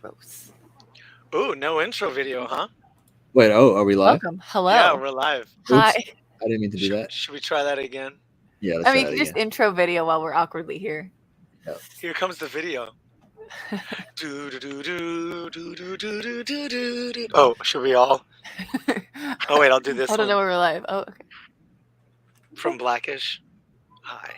Gross. Ooh, no intro video, huh? Wait, are we live? Welcome. Hello. Yeah, we're live. Hi. Oops. I didn't mean to do that. Should we try that again? Yeah, let's I try mean, that just again. intro video while we're awkwardly here. Here comes the video. Oh, should we all? Oh wait, I'll do this I don't know one where we're live. Oh, okay. from Blackish. Hi.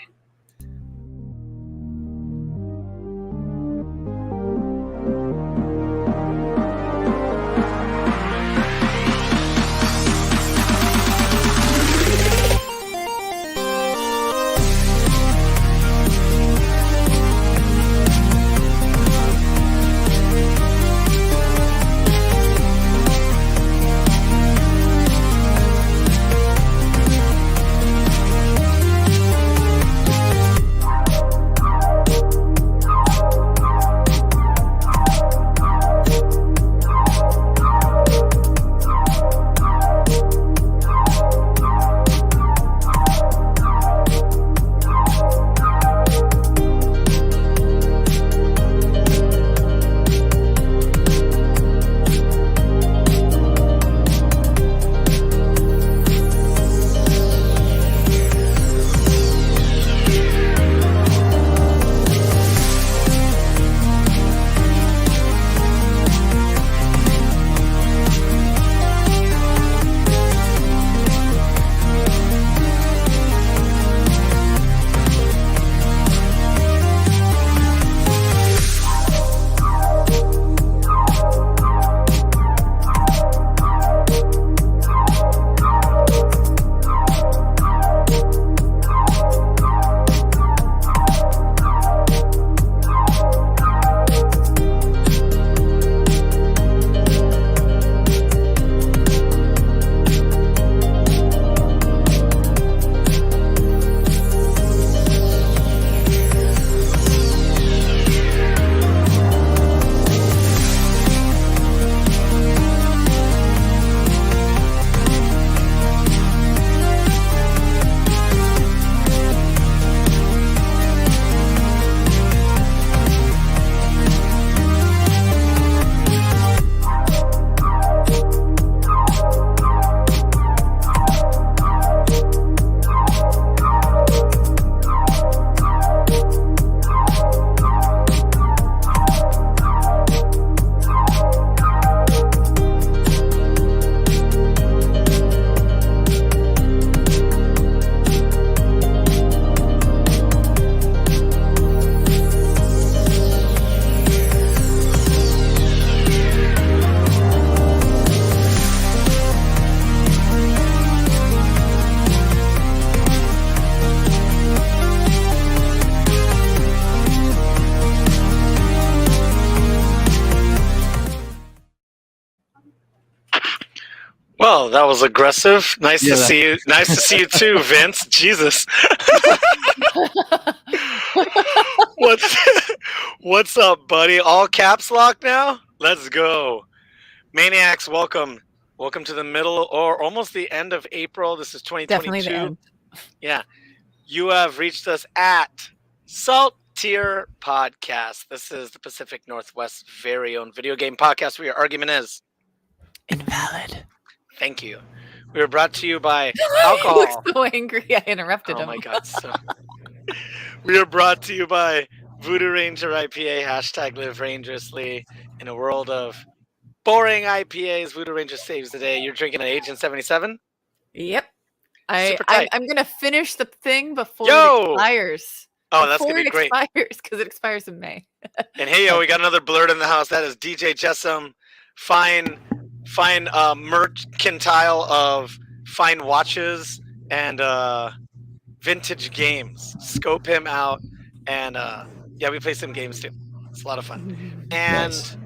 Well, that was aggressive. Nice to see you. Nice to see you too, Vince. Jesus. What's up, buddy? All caps lock now? Let's go. Maniacs, welcome. Welcome to the middle or almost the end of April. This is 2022. Definitely the end. Yeah. You have reached us at Salt Tier Podcast. This is the Pacific Northwest's very own video game podcast where your argument is Invalid. thank you. We are brought to you by alcohol. He looks so angry I interrupted him. Oh my God. So we are brought to you by Voodoo Ranger IPA, hashtag live rangerously. In a world of boring IPAs, Voodoo Ranger saves the day. You're drinking an Agent 77? Yep. Super tight. I'm going to finish the thing before Yo! it expires. Oh, that's going to be great. Because it expires in May. And hey, yo, we got another blurred in the house. That is DJ Jessam. Fine mercantile of fine watches and vintage games. Scope him out. And yeah, we play some games too. It's a lot of fun. And Nice.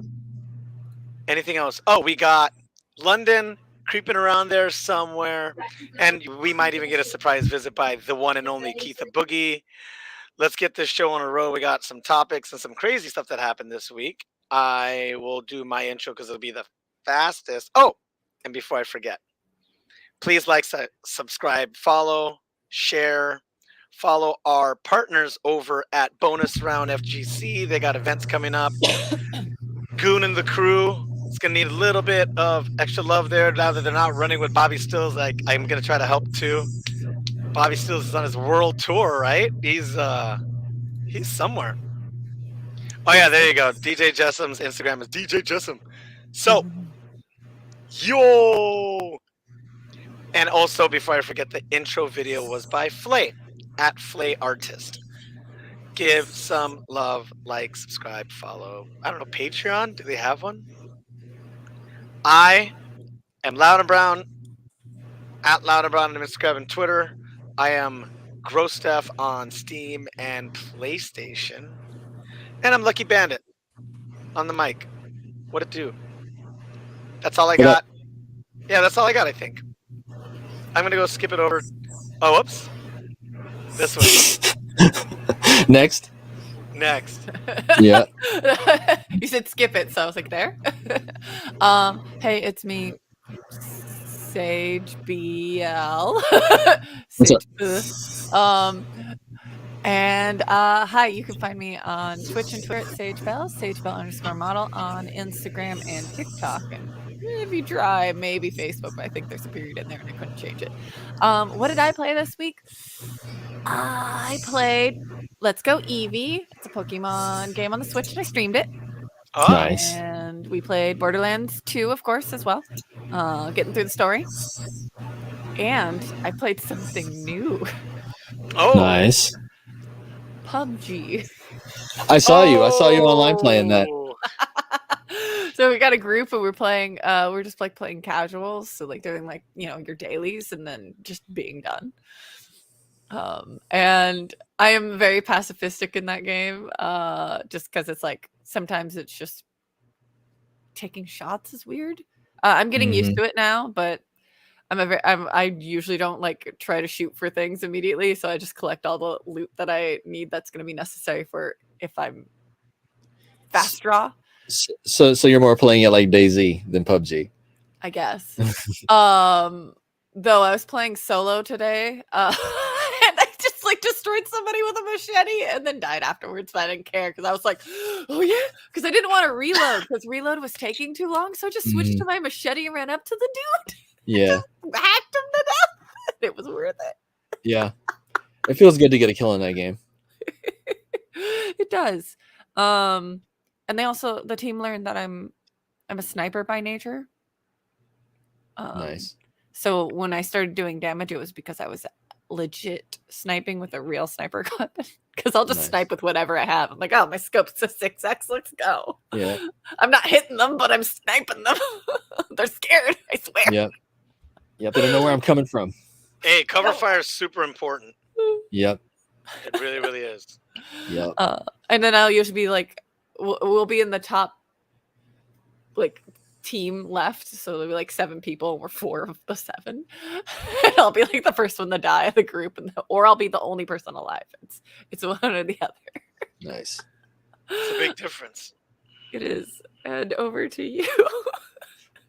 anything else? Oh, we got London creeping around there somewhere. And we might even get a surprise visit by the one and only Keitha Boogie. Let's get this show on a roll. We got some topics and some crazy stuff that happened this week. I will do my intro because it'll be the fastest. Oh, and before I forget, please like, subscribe, follow, share, follow our partners over at Bonus Round FGC. They got events coming up. Goon and the crew. It's gonna need a little bit of extra love there now that they're not running with Bobby Stills. Like I'm gonna try to help too. Bobby Stills is on his world tour, right? He's somewhere. Oh yeah, there you go. DJ Jessum's Instagram is DJ Jessum. So yo. And also, before I forget, the intro video was by Flay at Flay Artist. Give some love, like, subscribe, follow. I don't know, Patreon? Do they have one? I am Loud and Brown at Loud and Brown on Instagram and Twitter. I am Grosstef on Steam and PlayStation. And I'm Lucky Bandit on the mic. What it do? That's all I got. Yeah, that's all I got, I think. I'm going to go skip it over. Oh, whoops. This one. Next. Yeah. You said skip it, so I was like, there. Hey, it's me, Sage BL. What's up? And hi, you can find me on Twitch and Twitter at SageBell_model on Instagram and TikTok. And if you try, maybe Facebook, but I think there's a period in there and I couldn't change it. What did I play this week? I played Let's Go Eevee. It's a Pokemon game on the Switch, and I streamed it. Oh. Nice. And we played Borderlands 2, of course, as well. Getting through the story. And I played something new. Oh. Nice. PUBG. I saw you online playing that. So we got a group and we're playing we're just like playing casuals, so like doing like, you know, your dailies and then just being done. And I am very pacifistic in that game, just because it's like sometimes it's just taking shots is weird. I'm getting used to it now, but I usually don't like try to shoot for things immediately, so I just collect all the loot that I need that's going to be necessary for if I'm fast draw. So you're more playing it like DayZ than PUBG, I guess. Though I was playing solo today, and I just like destroyed somebody with a machete and then died afterwards. But I didn't care because I was like, oh yeah, because I didn't want to reload because reload was taking too long. So I just switched to my machete and ran up to the dude. Yeah. Hacked him to death. It was worth it. Yeah. It feels good to get a kill in that game. It does. And the team learned that I'm a sniper by nature. Nice. So when I started doing damage, it was because I was legit sniping with a real sniper weapon. Because I'll just snipe with whatever I have. I'm like, oh, my scope's a 6x. Let's go. Yeah. I'm not hitting them, but I'm sniping them. They're scared. I swear. Yep. Yep. They don't know where I'm coming from. Hey, cover fire is super important. Yep. It really, really is. Yep. And then I'll usually be like, we'll be in the top, like, team left. So there'll be like 7 people, and we're 4 of the 7. And I'll be like the first one to die of the group, or I'll be the only person alive. It's one or the other. Nice. It's a big difference. It is. And over to you.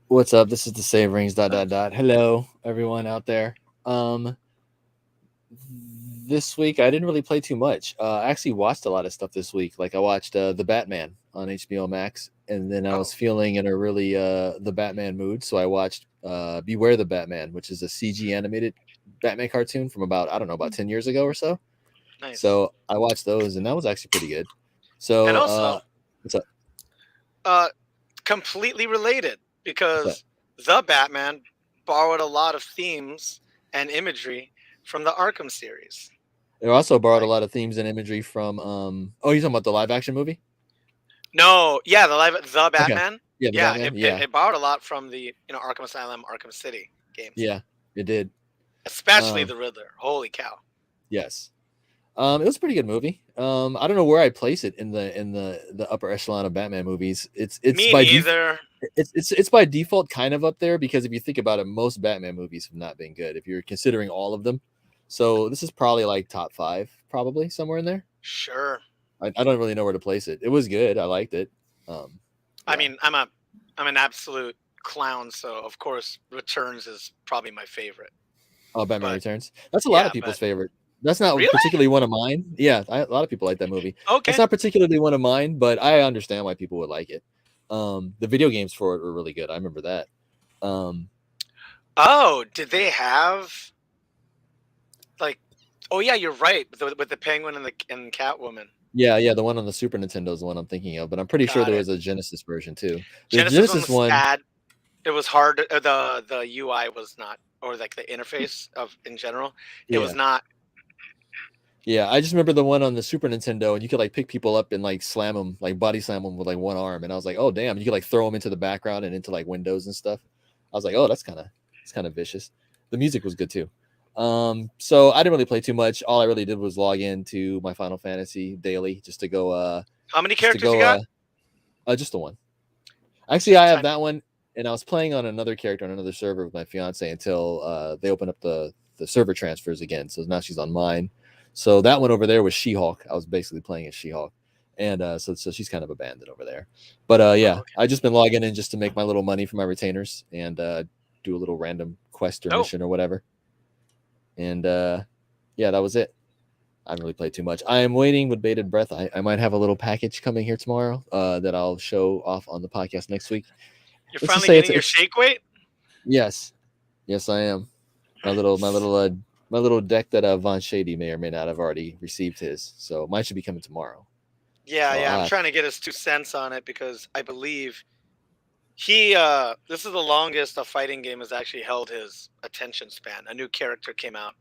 What's up? This is the Save Rings ... Hello, everyone out there. This week I didn't really play too much. I actually watched a lot of stuff this week. Like I watched The Batman on HBO Max, and then I was feeling in a really the Batman mood, so I watched Beware the Batman, which is a CG animated Batman cartoon from about 10 years ago or so. Nice. So I watched those, and that was actually pretty good. So and also, what's up? Completely related, because the Batman borrowed a lot of themes and imagery from the Arkham series. They also borrowed a lot of themes and imagery from you're talking about the live action movie? No, yeah, the Batman. Okay. Yeah, Batman. It borrowed a lot from the Arkham Asylum, Arkham City games. Yeah, it did. Especially the Riddler. Holy cow. Yes. It was a pretty good movie. I don't know where I'd place it in the upper echelon of Batman movies. It's Me by neither. It's by default kind of up there, because if you think about it, most Batman movies have not been good if you're considering all of them. So this is probably like top 5, probably somewhere in there. Sure. I don't really know where to place it. It was good. I liked it. I mean, I'm an absolute clown, so of course Returns is probably my favorite. Oh, Batman Returns. That's a lot of people's favorite. That's not particularly one of mine. Yeah, a lot of people like that movie. Okay. It's not particularly one of mine, but I understand why people would like it. The video games for it were really good. I remember that. Oh, did they have like? Oh yeah, you're right. With the penguin and Catwoman. Yeah, the one on the Super Nintendo is the one I'm thinking of, but I'm pretty sure Got there it. was a Genesis version too. The Genesis one Genesis was one, sad. It was hard. The UI was not, or like the interface of in general, it was yeah, not. yeah. I just remember the one on the Super Nintendo, and you could like pick people up and like slam them, like body slam them with like one arm, and I was like, oh damn! You could like throw them into the background and into like windows and stuff. I was like, oh, that's kind of vicious. The music was good too. So I didn't really play too much. All I really did was log into my Final Fantasy daily just to go. How many characters you got? Just the one. Actually, I have that one, and I was playing on another character on another server with my fiance until they opened up the server transfers again. So now she's on mine. So that one over there was She-Hulk. I was basically playing as She-Hulk, and so she's kind of abandoned over there. But yeah, okay. I just been logging in just to make my little money for my retainers and do a little random quest or mission or whatever. And yeah, that was it. I haven't really played too much. I am waiting with bated breath. I might have a little package coming here tomorrow that I'll show off on the podcast next week. You're finally getting your shake weight? Yes, I am. My little deck that Von Shady may or may not have already received his. So mine should be coming tomorrow. Yeah. I'm trying to get his 2 cents on it because I believe he this is the longest a fighting game has actually held his attention span. A new character came out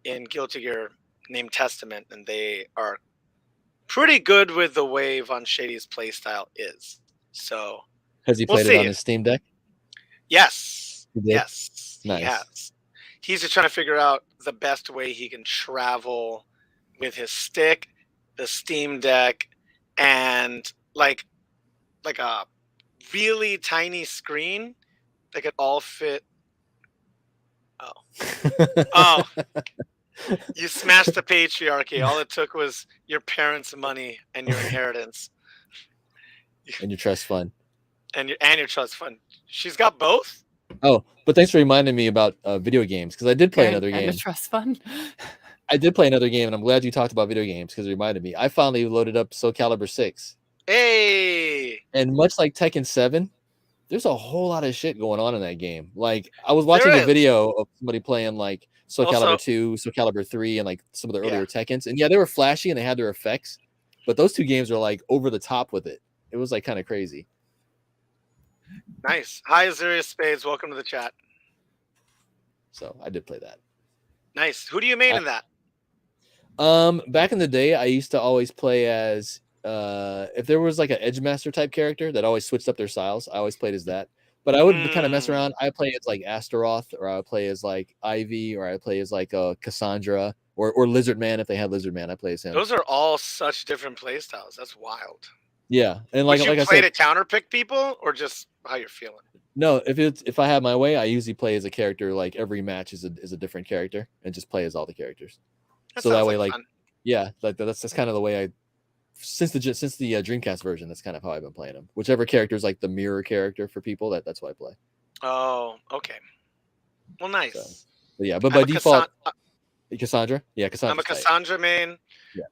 in Guilty Gear named Testament, and they are pretty good with the way Von Shady's playstyle is. So has he played it on his Steam Deck? Yes. Yes. Nice. He has. He's just trying to figure out the best way he can travel with his stick, the Steam Deck, and like a really tiny screen that could all fit. Oh. You smashed the patriarchy. All it took was your parents' money and your inheritance. And your trust fund. And your trust fund. She's got both? Oh, but thanks for reminding me about video games, because I did play another game. And a trust fund. I did play another game, and I'm glad you talked about video games because it reminded me. I finally loaded up Soul Calibur 6. Hey! And much like Tekken 7, there's a whole lot of shit going on in that game. Like, I was watching a video of somebody playing like Soul Calibur 2, Soul Calibur 3, and like some of the earlier Tekkens. And yeah, they were flashy and they had their effects, but those two games are like over the top with it. It was like kind of crazy. Nice. Hi, Azurius Spades. Welcome to the chat. So I did play that. Nice. Who do you main in that? Back in the day, I used to always play as if there was like an Edgemaster type character that always switched up their styles, I always played as that. But I would kind of mess around. I play as like Astaroth, or I would play as like Ivy, or I play as like Cassandra, or Lizard Man. If they had Lizard Man, I play as him. Those are all such different play styles. That's wild. Yeah, and like I said, to counter pick people, or just how you're feeling? No, if I have my way, I usually play as a character. Like every match is a different character, and just play as all the characters. So that way, like fun. Yeah, like that's kind of the way I. Since the Dreamcast version, that's kind of how I've been playing them. Whichever character is like the mirror character for people, that's what I play. Oh, okay. Well, nice. So, but yeah, but by default, Cassandra. Yeah, Cassandra. I'm a Cassandra main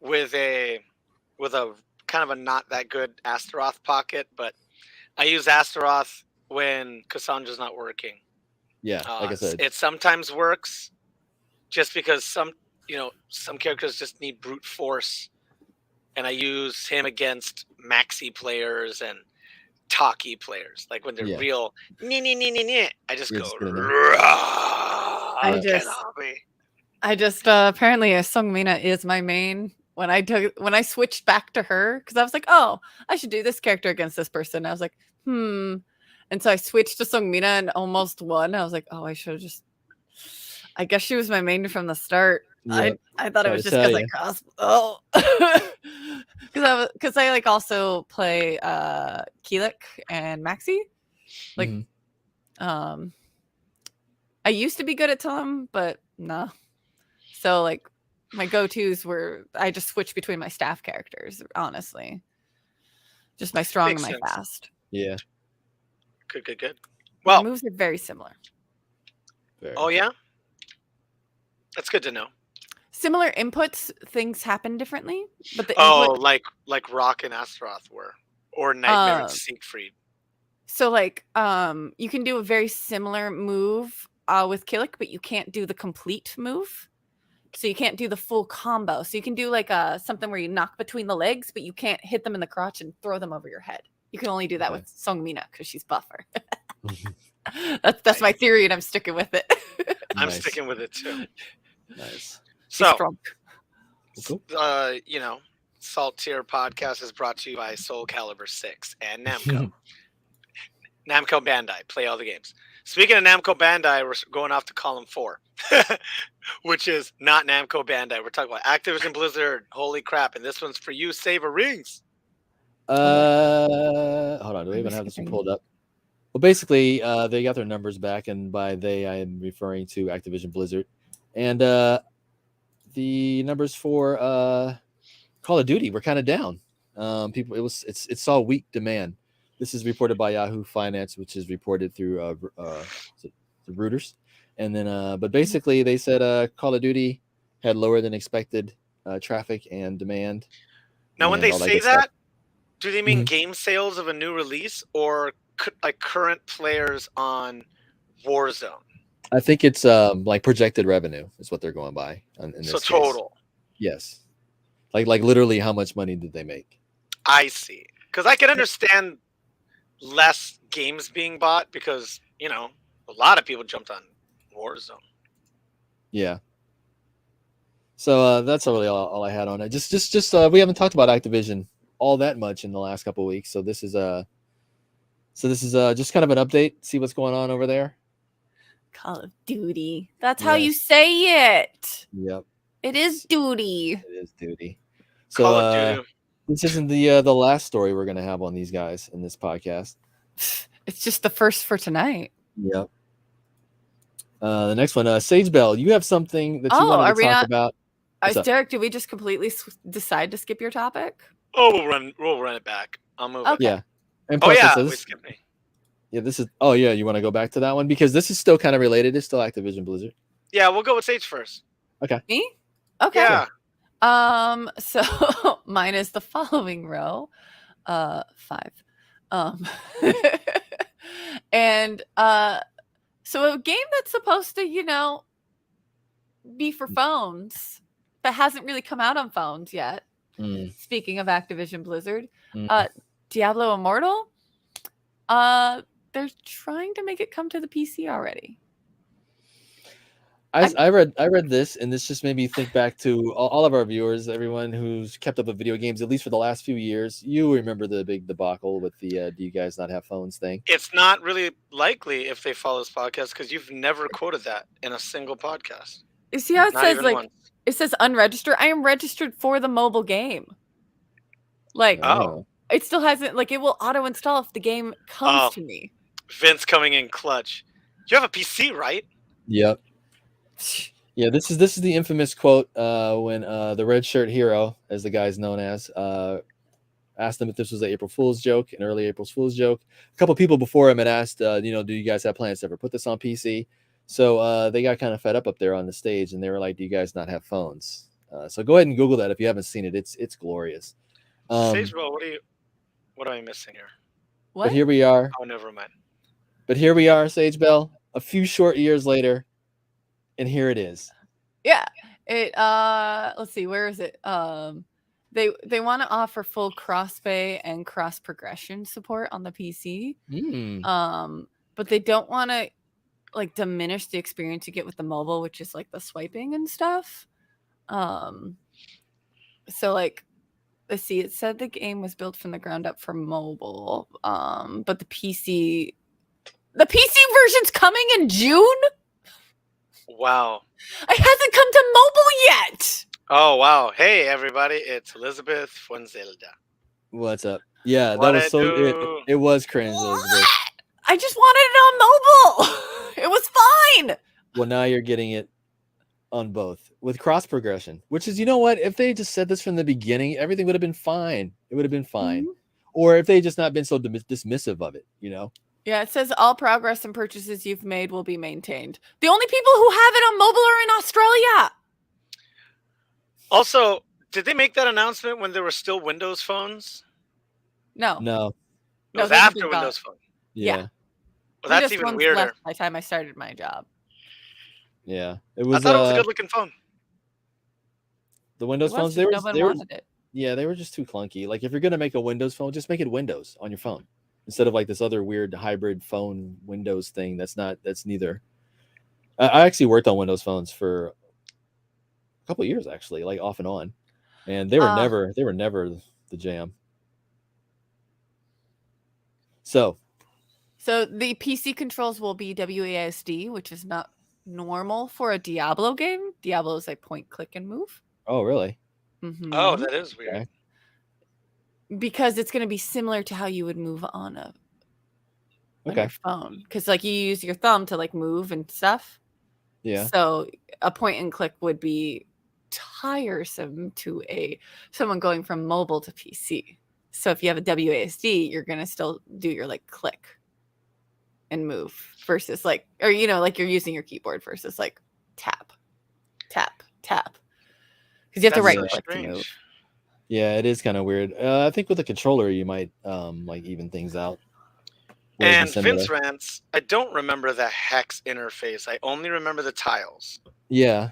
with a kind of a not that good Astaroth pocket, but I use Astaroth when Cassandra's not working. Yeah, like I said, it sometimes works, just because some characters just need brute force. And I use him against maxi players and talkie players. Like when they're real, I just go. I just apparently Sung Mina is my main. When I switched back to her, because I was like, oh, I should do this character against this person. I was like, and so I switched to Sung Mina and almost won. I was like, oh, I should have just. I guess she was my main from the start. Yep. I thought it was just because I crossed. Oh, because I like also play Keelik and Maxi. Like, I used to be good at Tom, but no. So like my go-tos were I just switched between my staff characters. Honestly, just my strong and my fast. Yeah. Good. Well, my moves are very similar. Oh yeah, that's good to know. Similar inputs, things happen differently, but the input... like Rock and Astaroth were. Or Nightmare and Siegfried. So like you can do a very similar move with Killick, but you can't do the complete move. So you can't do the full combo. So you can do like something where you knock between the legs, but you can't hit them in the crotch and throw them over your head. You can only do that with Songmina because she's buffer. That's my theory, and I'm sticking with it. I'm sticking with it too. Nice. So, cool. Salt Tier Podcast is brought to you by Soul Calibur 6 and Namco. Namco Bandai, play all the games. Speaking of Namco Bandai, we're going off to column 4, which is not Namco Bandai. We're talking about Activision Blizzard. Holy crap. And this one's for you, Saber Rings. Hold on. Do we even have this one pulled up? Well, basically, they got their numbers back, and by they, I am referring to Activision Blizzard. And the numbers for Call of Duty were kind of down. It saw weak demand. This is reported by Yahoo Finance, which is reported through the Reuters. And then, but basically, they said Call of Duty had lower than expected traffic and demand. Now, when they say that, do they mean game sales of a new release or like current players on Warzone? I think it's like projected revenue is what they're going by. In this case. Total. Yes. Like literally, how much money did they make? I see. Because I can understand less games being bought because, a lot of people jumped on Warzone. Yeah. So that's really all I had on it. Just we haven't talked about Activision all that much in the last couple of weeks. So this is just kind of an update. See what's going on over there. Call of Duty. That's how you say it. Yep. It is duty. It is duty. So this isn't the last story we're gonna have on these guys in this podcast. It's just the first for tonight. Yep. The next one, Sage Bell, you have something that you wanted to talk about. Derek, did we just completely decide to skip your topic? Oh, we'll run it back. I'll move it. Yeah. And we skipped me. Yeah, this is. Oh yeah, you want to go back to that one because this is still kind of related. It's still Activision Blizzard. Yeah, we'll go with Sage first. Okay. Me? Okay. Yeah. So mine is the following row, 5. And so a game that's supposed to, be for phones, but hasn't really come out on phones yet. Speaking of Activision Blizzard, Diablo Immortal, they're trying to make it come to the PC already. I read this, and this just made me think back to all of our viewers, everyone who's kept up with video games, at least for the last few years. You remember the big debacle with the do you guys not have phones thing? It's not really likely if they follow this podcast because you've never quoted that in a single podcast. You see how it says it says unregistered? I am registered for the mobile game. It still hasn't, it will auto install if the game comes to me. Vince coming in clutch. You have a PC, right? Yep. Yeah, this is the infamous quote when the Red Shirt Hero, as the guy's known as, asked them if this was an April Fool's joke, an early April Fool's joke. A couple people before him had asked, do you guys have plans to ever put this on PC? So they got kind of fed up there on the stage, and they were like, do you guys not have phones? So go ahead and Google that if you haven't seen it. It's glorious. Sage Bell, what am I missing here? What? But here we are. Oh, never mind. But here we are, Sage Bell, a few short years later, and here it is. Yeah. It let's see, where is it? They want to offer full cross-play and cross-progression support on the PC. But they don't want to diminish the experience you get with the mobile, which is the swiping and stuff. So let's see, it said the game was built from the ground up for mobile. But the PC version's coming in June? Wow. It hasn't come to mobile yet. Oh, wow. Hey, everybody. It's Elizabeth Fuenzelda. What's up? Yeah, that was so... It was cringe, Elizabeth. I just wanted it on mobile. It was fine. Well, now you're getting it on both with cross progression, which is, you know what? If they just said this from the beginning, everything would have been fine. It would have been fine. Or if they just not been so dismissive of it, Yeah, it says all progress and purchases you've made will be maintained. The only people who have it on mobile are in Australia. Also, did they make that announcement when there were still Windows phones? No. No. It was those are the after big Windows dots. Phone. Yeah. Yeah. Well, that's Windows even Phone's weirder. left by the time I started my job. Yeah. It I was thought it was a good-looking phone. the It Windows was phones. just no one wanted it. Yeah, they were just too clunky. Like if you're gonna make a Windows phone, just make it Windows on your phone instead of like this other weird hybrid phone Windows thing. That's neither. I actually worked on Windows phones for a couple of years, actually, like off and on, and they were never the jam. So the PC controls will be WASD, which is not normal for a Diablo game. Diablo is a point, click, and move. oh really? Mm-hmm. Oh, that is weird. Okay. Because it's going to be similar to how you would move on your phone. Because like you use your thumb to like move and stuff. Yeah. So a point and click would be tiresome to someone going from mobile to PC. So if you have a WASD, you're going to still do your like click and move versus like, or like you're using your keyboard versus like tap, tap, tap. Because you have to right click to move. Yeah, it is kind of weird. I think with a controller you might like even things out. And Vince rants, I don't remember the hex interface. I only remember the tiles. Yeah.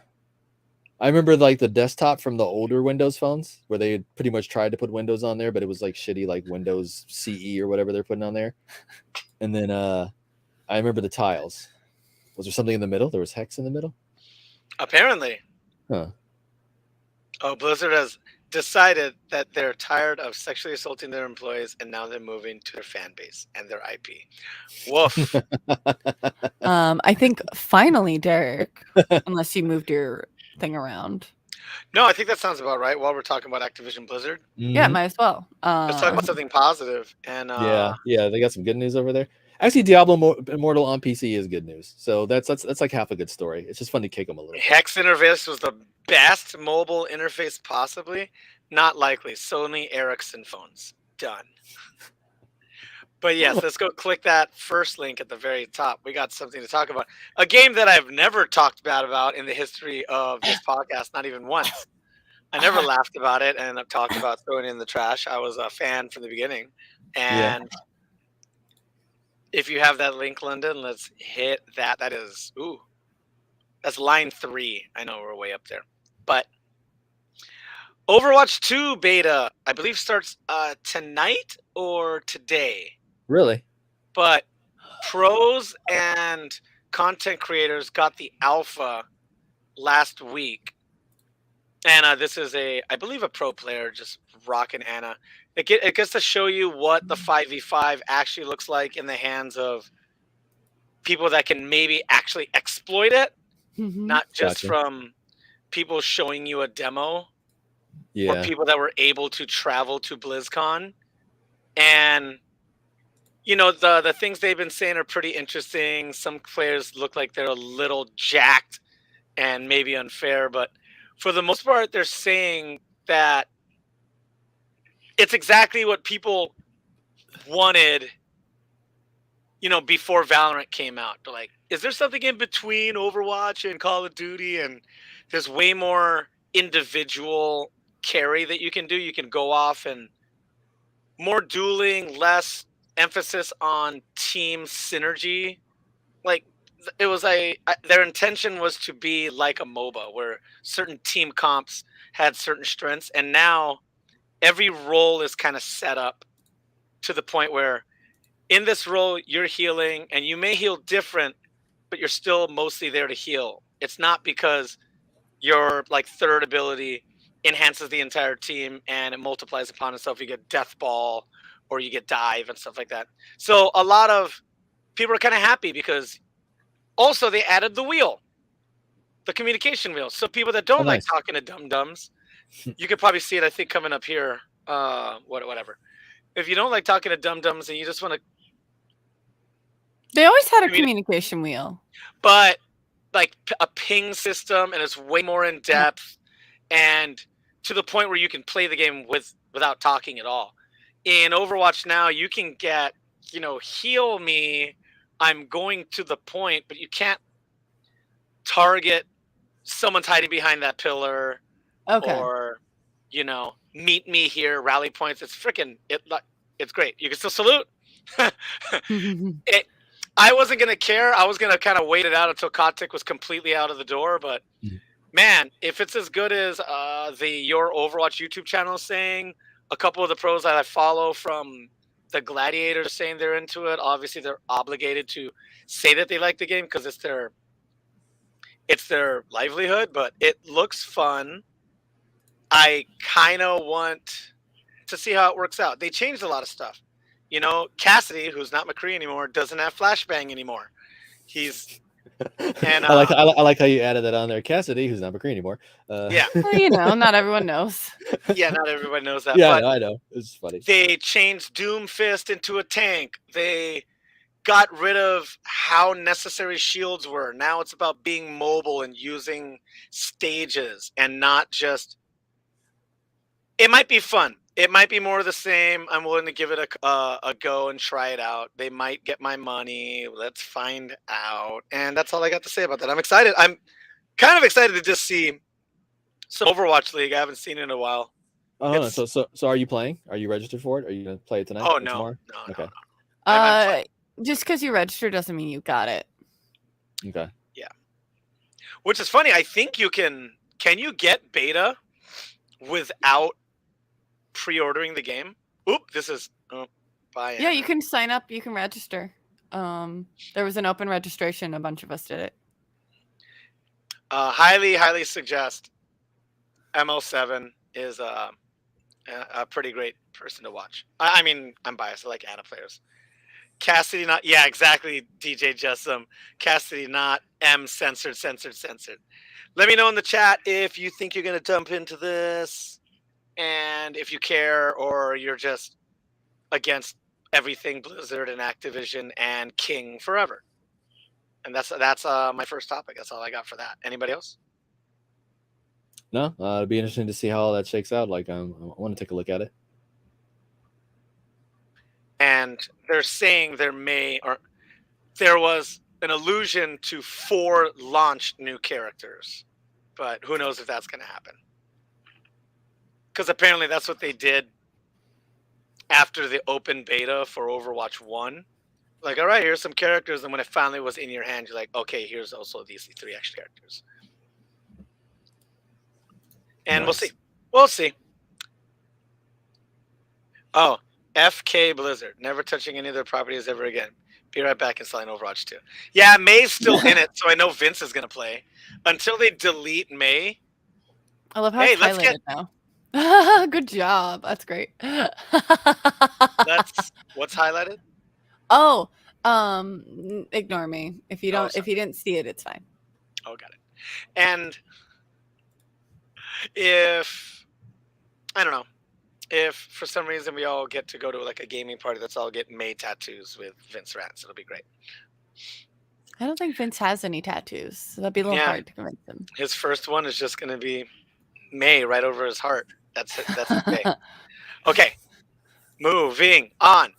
I remember like the desktop from the older Windows phones where they pretty much tried to put Windows on there, but it was like shitty, like Windows CE or whatever they're putting on there. And then I remember the tiles. Was there something in the middle? There was hex in the middle? Apparently. Huh. Oh, Blizzard has decided that they're tired of sexually assaulting their employees and now they're moving to their fan base and their IP. Woof. I think finally, Derek, unless you moved your thing around. No, I think that sounds about right while we're talking about Activision Blizzard. Yeah, might as well. Let's talk about something positive. And yeah, they got some good news over there. Actually, Diablo Immortal on PC is good news. So that's like half a good story. It's just fun to kick them a little bit. Hex interface was the best mobile interface possibly. Not likely. Sony Ericsson phones. Done. But yes, let's go click that first link at the very top. We got something to talk about. A game that I've never talked bad about in the history of this podcast, not even once. I never laughed about it, and I've talked about throwing it in the trash. I was a fan from the beginning. And if you have that link, London, let's hit that. That is, that's line 3. I know we're way up there. But Overwatch 2 beta, I believe, starts tonight or today. Really? But pros and content creators got the alpha last week. And this is I believe a pro player just rocking Anna. It gets to show you what the 5v5 actually looks like in the hands of people that can maybe actually exploit it, not just from people showing you a demo or people that were able to travel to BlizzCon. And the things they've been saying are pretty interesting. Some players look like they're a little jacked and maybe unfair, but for the most part, they're saying that it's exactly what people wanted, before Valorant came out. They're like, is there something in between Overwatch and Call of Duty? And there's way more individual carry that you can do. You can go off and more dueling, less emphasis on team synergy. Like it was their intention was to be like a MOBA where certain team comps had certain strengths, and now every role is kind of set up to the point where in this role you're healing and you may heal different, but you're still mostly there to heal. It's not because your like third ability enhances the entire team and it multiplies upon itself. You get death ball or you get dive and stuff like that. So a lot of people are kind of happy because also they added the wheel, the communication wheel. So people that don't like talking to dum-dums, you could probably see it, I think, coming up here. Whatever. If you don't like talking to dum-dums and you just want to... They always had a communication wheel. But like a ping system, and it's way more in depth and to the point where you can play the game without talking at all. In Overwatch now, you can get, heal me, I'm going to the point, but you can't target someone's hiding behind that pillar or, meet me here, rally points. It's freaking, It's great. You can still salute. I wasn't gonna care. I was gonna kind of wait it out until Kotick was completely out of the door. But man, if it's as good as your Overwatch YouTube channel is saying, a couple of the pros that I follow from the Gladiators saying they're into it. Obviously, they're obligated to say that they like the game because it's their livelihood. But it looks fun. I kind of want to see how it works out. They changed a lot of stuff. You know, Cassidy, who's not McCree anymore, doesn't have flashbang anymore. He's and I like how you added that on there. Cassidy, who's not McCree anymore. yeah, well, you know, not everyone knows. yeah, not everybody knows that. Yeah, but I know. It's funny. They changed Doomfist into a tank. They got rid of how necessary shields were. Now it's about being mobile and using stages and not just. It might be fun. It might be more of the same. I'm willing to give it a go and try it out. They might get my money. Let's find out. And that's all I got to say about that. I'm excited. I'm kind of excited to just see some Overwatch League. I haven't seen it in a while. Oh, so are you playing? Are you registered for it? Are you gonna play it tonight? Oh or no, tomorrow? no, Okay. no. Just because you register doesn't mean you got it. Okay. Yeah. Which is funny. I think you can. Can you get beta without pre-ordering the game? Oop, this is buy in. Yeah, you can sign up. You can register. There was an open registration. A bunch of us did it. Highly suggest ML7 is a pretty great person to watch. I mean, I'm biased. I like Ana players. Cassidy, not yeah, exactly. DJ Jessam. Cassidy, not M censored. Let me know in the chat if you think you're gonna dump into this, and if you care, or you're just against everything Blizzard and Activision and King forever. And that's my first topic. That's all I got for that. Anybody else? No, it'd be interesting to see how all that shakes out. Like, I want to take a look at it. And they're saying there was an allusion to 4 launched new characters, but who knows if that's going to happen? Because apparently that's what they did after the open beta for Overwatch 1. Like, all right, here's some characters, and when it finally was in your hand, you're like, okay, here's also these 3 extra characters. And Nice. We'll see. Oh, FK Blizzard, never touching any of their properties ever again. Be right back and selling Overwatch 2. Yeah, May's still in it, so I know Vince is going to play. Until they delete May. I love how it's let's highlighted now. Good job. That's great. That's what's highlighted? Oh, ignore me. If you don't, sorry. if you didn't see it, it's fine. Oh, got it. And if I don't know, if for some reason we all get to go to like a gaming party, let's all get May tattoos with Vince Rats. It'll be great. I don't think Vince has any tattoos, so that'd be a little hard to convince him. His first one is just going to be May right over his heart. That's it. That's okay. Okay, moving on.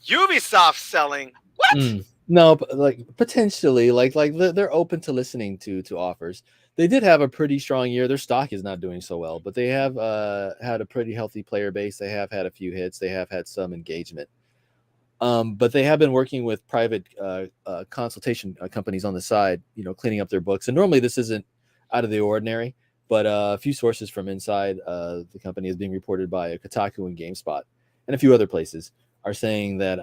Ubisoft selling what? No, but like potentially, like they're open to listening to offers. They did have a pretty strong year. Their stock is not doing so well, but they have had a pretty healthy player base. They have had a few hits. They have had some engagement. But they have been working with private consultation companies on the side, cleaning up their books. And normally this isn't out of the ordinary, but a few sources from inside the company is being reported by Kotaku and GameSpot and a few other places are saying that,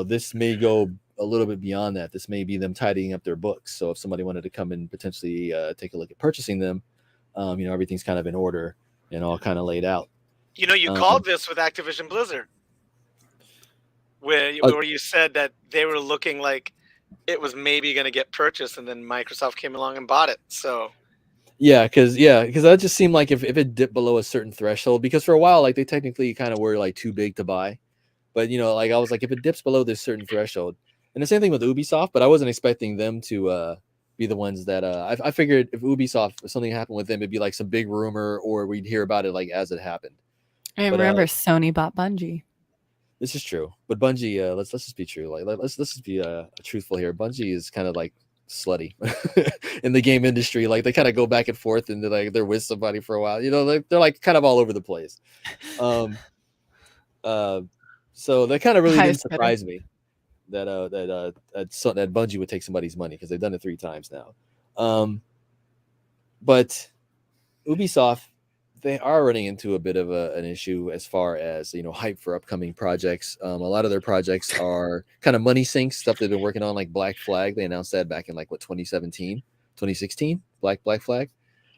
this may go a little bit beyond that. This may be them tidying up their books. So if somebody wanted to come and potentially take a look at purchasing them, everything's kind of in order and all kind of laid out. You called this with Activision Blizzard. Where you said that they were looking like it was maybe going to get purchased, and then Microsoft came along and bought it. So, because that just seemed like if it dipped below a certain threshold, because for a while, like they technically kind of were like too big to buy, but I was like, if it dips below this certain threshold, and the same thing with Ubisoft, but I wasn't expecting them to be the ones that I figured if Ubisoft, if something happened with them, it'd be like some big rumor, or we'd hear about it like as it happened. And remember, Sony bought Bungie. This is true, but Bungie, let's just be true. Like let's just be truthful here. Bungie is kind of like slutty in the game industry. Like they kind of go back and forth, and they're with somebody for a while. They're like kind of all over the place. So that kind of really didn't Highest bidder. surprise me that that Bungie would take somebody's money, because they've done it 3 times now. But Ubisoft, they are running into a bit of an issue as far as, hype for upcoming projects. A lot of their projects are kind of money sinks, stuff they've been working on, like Black Flag. They announced that back in 2017, 2016. Black Flag.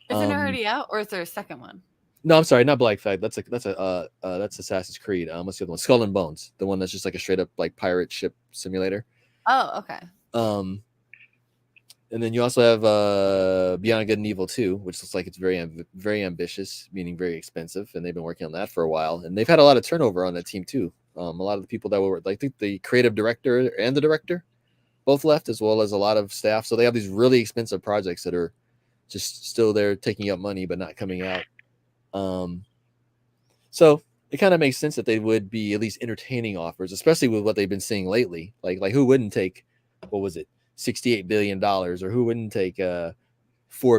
Isn't it already out, or is there a second one? No, I'm sorry, not Black Flag. That's Assassin's Creed. What's the other one? Skull and Bones, the one that's just like a straight up like pirate ship simulator. Oh, okay. And then you also have Beyond Good and Evil 2, which looks like it's very ambitious, meaning very expensive, and they've been working on that for a while. And they've had a lot of turnover on that team too. A lot of the people that were, I think the creative director and the director both left, as well as a lot of staff. So they have these really expensive projects that are just still there taking up money but not coming out. So it kind of makes sense that they would be at least entertaining offers, especially with what they've been seeing lately. Like who wouldn't take, what was it, $68 billion, or who wouldn't take $4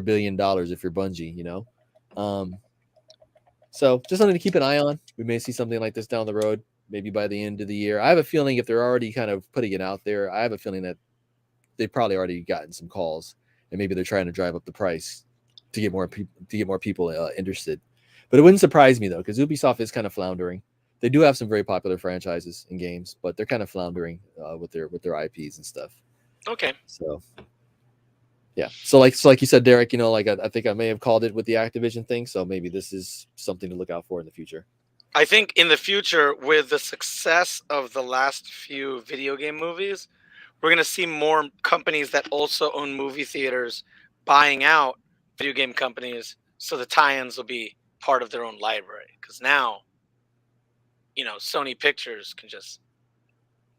billion if you're Bungie, So just something to keep an eye on. We may see something like this down the road, maybe by the end of the year. I have a feeling if they're already kind of putting it out there, I have a feeling that they've probably already gotten some calls, and maybe they're trying to drive up the price to get more people interested. But it wouldn't surprise me though, because Ubisoft is kind of floundering. They do have some very popular franchises and games, but they're kind of floundering with their IPs and stuff. Okay. So, yeah. So like you said, Derek, I think I may have called it with the Activision thing. So maybe this is something to look out for in the future. I think in the future, with the success of the last few video game movies, we're going to see more companies that also own movie theaters buying out video game companies, so the tie-ins will be part of their own library. Because now, Sony Pictures can just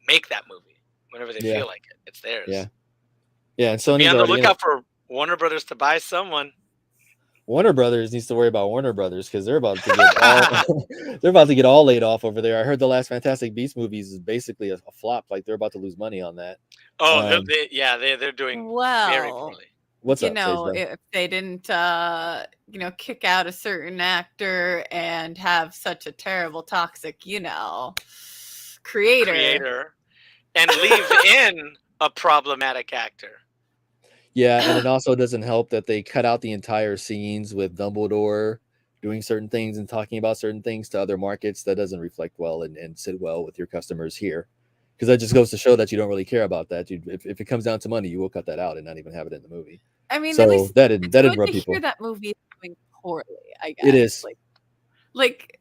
make that movie whenever they feel like it. It's theirs. Yeah, and Sony's be on the already lookout for Warner Brothers to buy someone. Warner Brothers needs to worry about Warner Brothers, because they're about to get all laid off over there. I heard the last Fantastic Beasts movies is basically a flop. Like they're about to lose money on that. Oh, they're doing very poorly. What's up? If they didn't, kick out a certain actor and have such a terrible, toxic, creator, and leave in a problematic actor. Yeah, and it also doesn't help that they cut out the entire scenes with Dumbledore doing certain things and talking about certain things to other markets. That doesn't reflect well and sit well with your customers here, because that just goes to show that you don't really care about that. If it comes down to money, you will cut that out and not even have it in the movie. I mean, so at least that didn't rub people. Hear that movie is doing poorly, I guess. It is. Like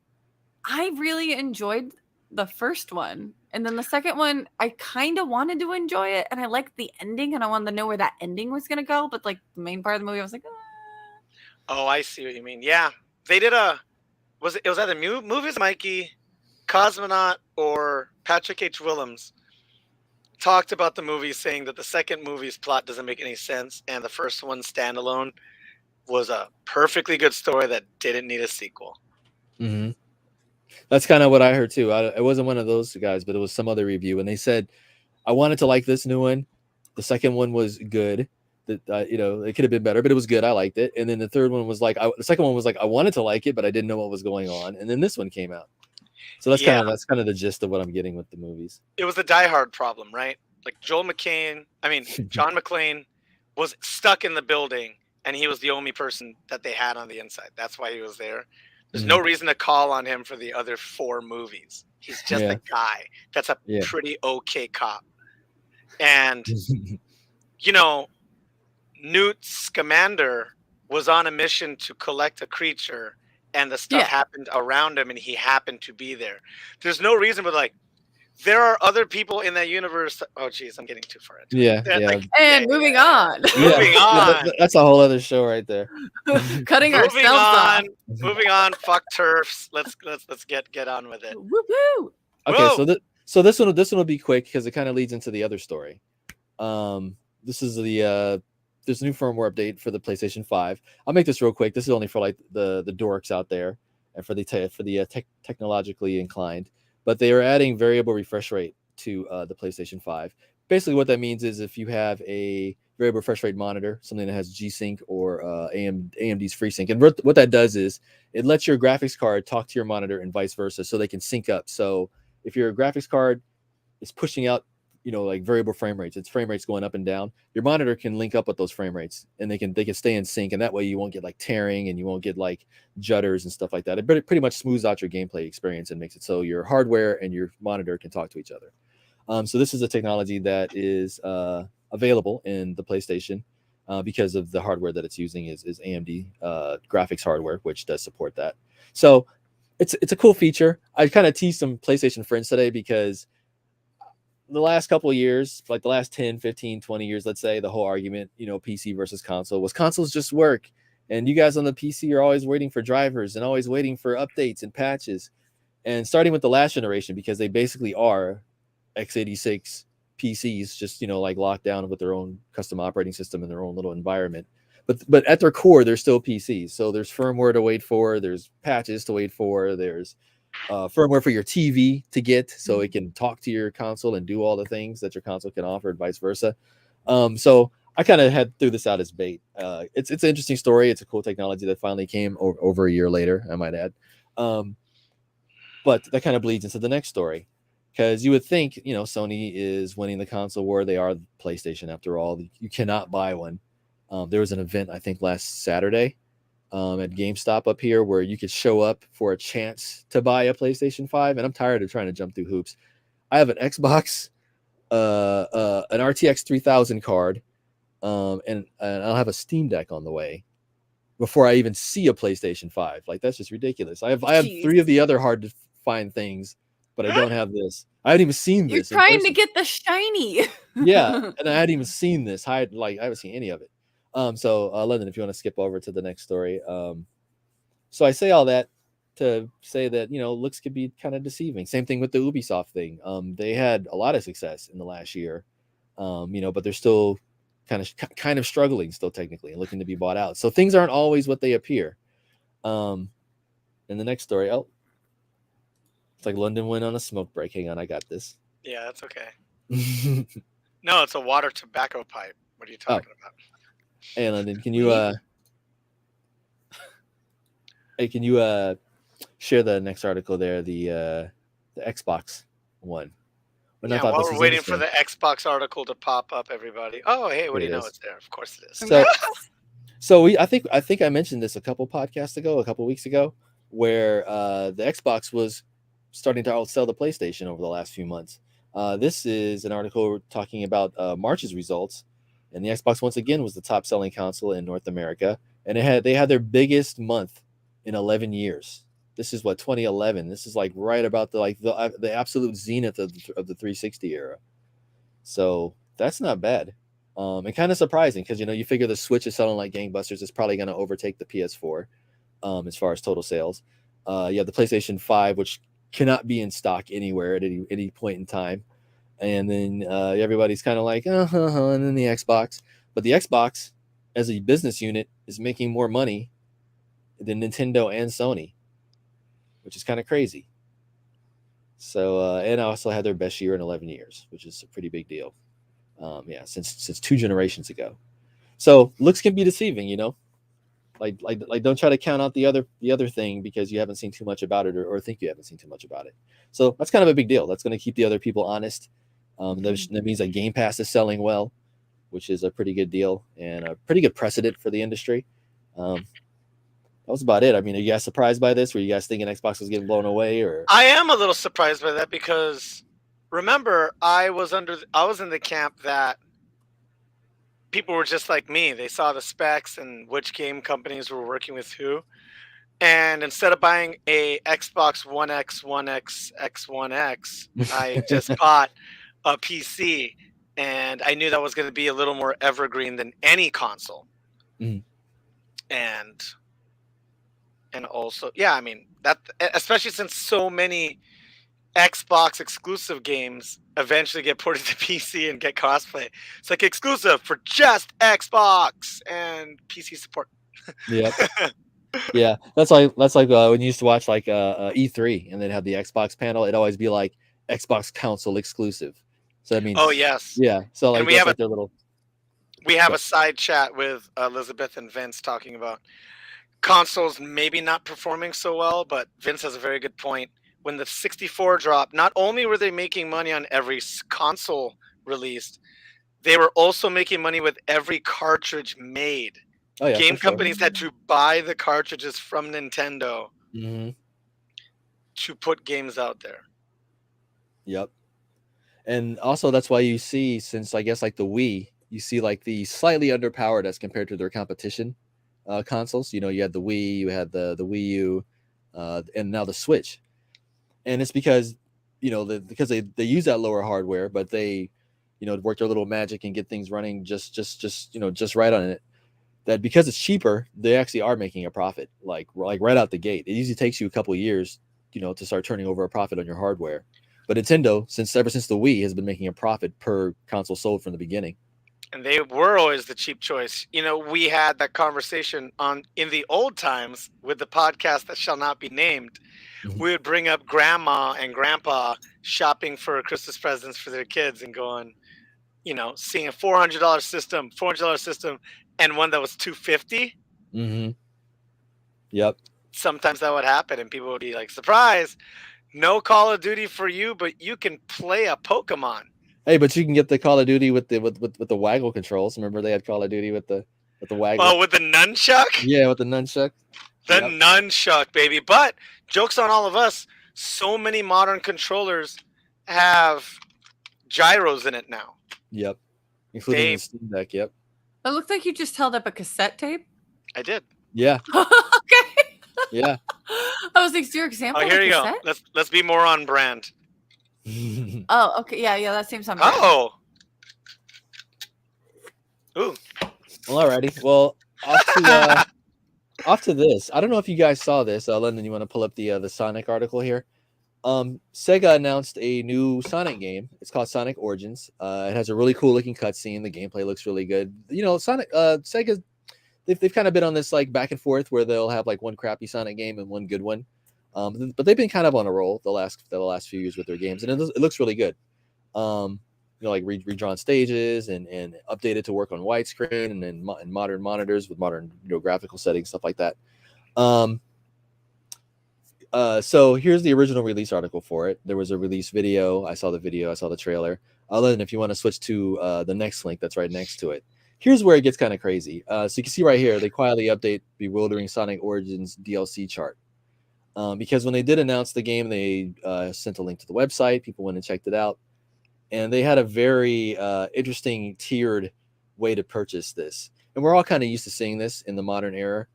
I really enjoyed the first one, and then the second one I kind of wanted to enjoy it, and I liked the ending, and I wanted to know where that ending was going to go, but like the main part of the movie I was like, Oh, I see what you mean. Yeah, they did was either movies Mikey, Cosmonaut, or Patrick H. Willems talked about the movie, saying that the second movie's plot doesn't make any sense, and the first one standalone was a perfectly good story that didn't need a sequel. Mm-hmm. That's kind of what I heard too. It wasn't one of those guys, but it was some other review, and they said, I wanted to like this new one. The second one was good. That it could have been better, but it was good. I liked it. And then the third one was like, the second one was like, I wanted to like it, but I didn't know what was going on. And then this one came out. So that's kind of the gist of what I'm getting with the movies. It was the Die Hard problem, right? Like John McClane was stuck in the building, and he was the only person that they had on the inside. That's why he was there. There's no reason to call on him for the other 4 movies. He's just a guy that's a pretty okay cop. And, Newt Scamander was on a mission to collect a creature, and the stuff happened around him, and he happened to be there. There's no reason, but like, there are other people in that universe. Oh, geez, I'm getting too far into it. Moving on. Moving on. That's a whole other show right there. Cutting ourselves off. Moving on. Fuck turfs. Let's get on with it. Woo-hoo. Okay, so this one will be quick because it kind of leads into the other story. This is there's a new firmware update for the PlayStation 5. I'll make this real quick. This is only for like the dorks out there and for the technologically inclined. But they are adding variable refresh rate to the PlayStation 5. Basically, what that means is if you have a variable refresh rate monitor, something that has G-Sync or AMD's FreeSync, and what that does is it lets your graphics card talk to your monitor and vice versa, so they can sync up. So if your graphics card is pushing out, like variable frame rates, its frame rates going up and down, your monitor can link up with those frame rates, and they can stay in sync, and that way you won't get like tearing, and you won't get like judders and stuff like that. It pretty much smooths out your gameplay experience and makes it so your hardware and your monitor can talk to each other. So this is a technology that is available in the PlayStation because of the hardware that it's using is AMD graphics hardware, which does support that. So it's a cool feature. I kind of teased some PlayStation friends today because the last couple of years, like the last 10, 15, 20 years, let's say, the whole argument, PC versus console was consoles just work. And you guys on the PC are always waiting for drivers and always waiting for updates and patches. And starting with the last generation, because they basically are x86 PCs, just, like locked down with their own custom operating system and their own little environment. But at their core, they're still PCs. So there's firmware to wait for. There's patches to wait for. There's firmware for your TV to get so it can talk to your console and do all the things that your console can offer, and vice versa. So I kind of threw this out as bait. It's an interesting story. It's a cool technology that finally came over a year later, I might add. But that kind of bleeds into the next story, because you would think, Sony is winning the console war. They are PlayStation after all. You cannot buy one. There was an event, I think, last Saturday at GameStop up here where you could show up for a chance to buy a PlayStation 5. And I'm tired of trying to jump through hoops. I have an Xbox, an RTX 3000 card, and I'll have a Steam Deck on the way before I even see a PlayStation 5. Like, that's just ridiculous. I have three of the other hard to find things, but I don't have this. I haven't even seen this. You're trying to get the shiny. Yeah, and I hadn't even seen this. I haven't seen any of it. So London, if you want to skip over to the next story. So I say all that to say that, looks could be kind of deceiving. Same thing with the Ubisoft thing. They had a lot of success in the last year, but they're still kind of struggling still technically and looking to be bought out. So things aren't always what they appear. In the next story, it's like London went on a smoke break. Hang on, I got this. Yeah, that's okay. No, it's a water tobacco pipe. What are you talking about? Hey, London, can you share the next article there, the Xbox one? Yeah, while we're waiting for the Xbox article to pop up, everybody. Oh, hey, what do you know? It's there. Of course it is. So I think I mentioned this a couple weeks ago, where the Xbox was starting to outsell the PlayStation over the last few months. This is an article talking about March's results. And the Xbox, once again, was the top-selling console in North America, and they had their biggest month in 11 years. This is 2011. This is like right about the absolute zenith of the 360 era. So that's not bad, and kind of surprising because you figure the Switch is selling like gangbusters. It's probably going to overtake the PS4 as far as total sales. You have the PlayStation 5, which cannot be in stock anywhere at any point in time. And then everybody's kind of like, and then the Xbox. But the Xbox, as a business unit, is making more money than Nintendo and Sony, which is kind of crazy. So, and also had their best year in 11 years, which is a pretty big deal. Since 2 generations ago. So looks can be deceiving, Like don't try to count out the other thing because you haven't seen too much about it or think you haven't seen too much about it. So that's kind of a big deal. That's going to keep the other people honest. That means that Game Pass is selling well, which is a pretty good deal and a pretty good precedent for the industry. That was about it. I mean, are you guys surprised by this? Were you guys thinking Xbox was getting blown away? Or I am a little surprised by that because remember, I was in the camp that people were just like me. They saw the specs and which game companies were working with who. And instead of buying a Xbox One X, One X, X1X, I just bought a PC. And I knew that was going to be a little more evergreen than any console. Mm. And also, yeah, I mean, that especially since so many Xbox exclusive games eventually get ported to PC and get crossplay. It's like exclusive for just Xbox and PC support. Yep. Yeah, that's like when you used to watch like E3 and they'd have the Xbox panel. It'd always be like Xbox console exclusive. So that means yeah. So like we have a side chat with Elizabeth and Vince talking about consoles maybe not performing so well, but Vince has a very good point. when the 64 dropped, not only were they making money on every console released, they were also making money with every cartridge made. Oh yeah, Game for sure. companies had to buy the cartridges from Nintendo to put games out there. Yep. And also that's why you see, since I guess like the Wii, you see like the slightly underpowered as compared to their competition consoles. You know, you had the Wii, you had the Wii U, and now the Switch. And it's because, you know, because they use that lower hardware, but they, you know, work their little magic and get things running just right on it. That because it's cheaper, they actually are making a profit, like right out the gate. It usually takes you a couple of years, you know, to start turning over a profit on your hardware. But Nintendo, ever since the Wii, has been making a profit per console sold from the beginning. And they were always the cheap choice. You know, we had that conversation in the old times with the podcast that shall not be named. We would bring up grandma and grandpa shopping for Christmas presents for their kids and going, you know, seeing a $400 system, and one that was $250. Yep. Sometimes that would happen, and people would be like, "Surprise! No Call of Duty for you, but you can play a Pokemon." Hey, but you can get the Call of Duty with the waggle controls. Remember they had Call of Duty with the waggle. Oh, with the nunchuck? Yeah, with the nunchuck. The nunchuck, baby. But joke's on all of us. So many modern controllers have gyros in it now. Yep. Including the Steam Deck, yep. It looked like you just held up a cassette tape. I did. Yeah. Okay. Yeah. I was like, your example. Oh, here you go. Let's be more on brand. Oh, okay. Yeah, that seems on brand. Oh. Ooh. Well, alrighty. Well, off to this. I don't know if you guys saw this. London, you want to pull up the Sonic article here? Sega announced a new Sonic game. It's called Sonic Origins. It has a really cool looking cutscene. The gameplay looks really good. You know, Sega, they've kind of been on this like back and forth where they'll have like one crappy Sonic game and one good one. But they've been kind of on a roll the last few years with their games, and it looks really good. You know, like redrawn stages and updated to work on widescreen and then modern monitors with modern, you know, graphical settings, stuff like that. So here's the original release article for it. There was a release video. I saw the trailer. Then if you want to switch to the next link that's right next to it, here's where it gets kind of crazy. So you can see right here, they quietly update bewildering Sonic Origins DLC chart. Because when they did announce the game, they sent a link to the website. People went and checked it out. And they had a very interesting tiered way to purchase this. And we're all kind of used to seeing this in the modern era.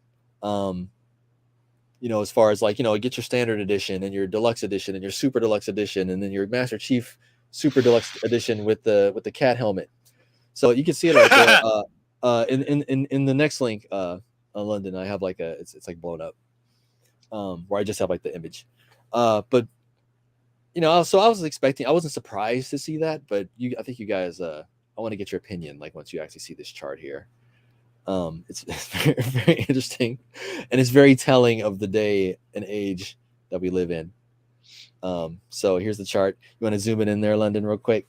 You know, as far as like, you know, get your standard edition and your deluxe edition and your super deluxe edition and then your Master Chief super deluxe edition with the cat helmet. So you can see it right there. In the next link, on London, I have like it's like blown up. Where I just have like the image. But you know, so I wasn't surprised to see that, but I think you guys, I want to get your opinion, like once you actually see this chart here. It's very, very interesting, and it's very telling of the day and age that we live in. So here's the chart. You want to zoom it in there, London, real quick?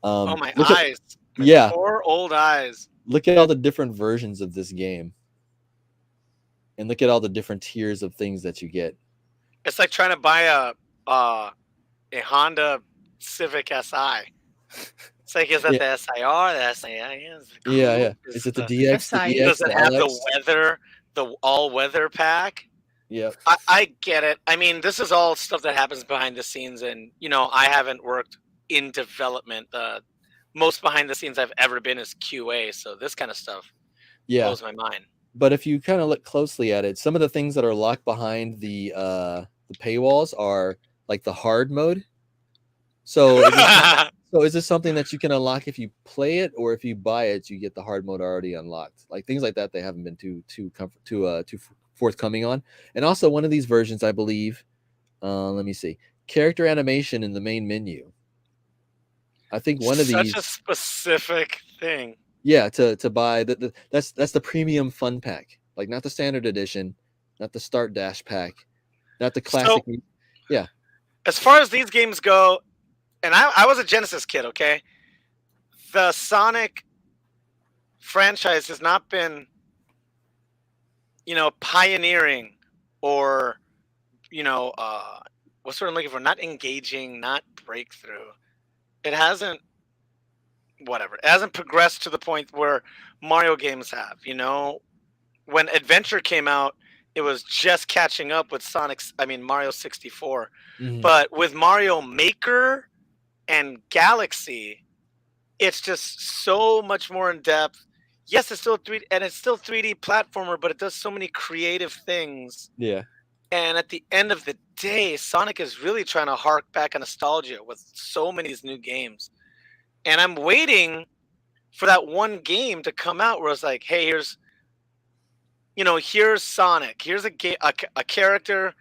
Oh, my eyes. Yeah. Poor old eyes. Look at all the different versions of this game. And look at all the different tiers of things that you get. It's like trying to buy a Honda Civic Si. It's like, is that the SIR, the SII? Yeah. Is it the DX? The EX, does it have the weather, the all-weather pack? Yeah. I get it. I mean, this is all stuff that happens behind the scenes, and you know, I haven't worked in development. Most behind the scenes I've ever been is QA, so this kind of stuff blows my mind. But if you kind of look closely at it, some of the things that are locked behind the paywalls are like the hard mode. So is this something that you can unlock if you play it, or if you buy it, you get the hard mode already unlocked? Like things like that, they haven't been too forthcoming on. And also one of these versions, I believe, let me see, character animation in the main menu. I think one of these, such a specific thing. Yeah, to buy that's the premium fun pack, like not the standard edition, not the start dash pack, not the classic. So, yeah. As far as these games go, and I was a Genesis kid, okay? The Sonic franchise has not been, you know, pioneering or, you know, what's what I'm looking for? Not engaging, not breakthrough. It hasn't, whatever. It hasn't progressed to the point where Mario games have. You know, when Adventure came out, it was just catching up with Mario 64. Mhm. But with Mario Maker and Galaxy, it's just so much more in depth. Yes, it's still 3D platformer, but it does so many creative things. Yeah. And at the end of the day, Sonic is really trying to hark back on nostalgia with so many of these new games. And I'm waiting for that one game to come out where it's like, hey, here's Sonic. Here's a character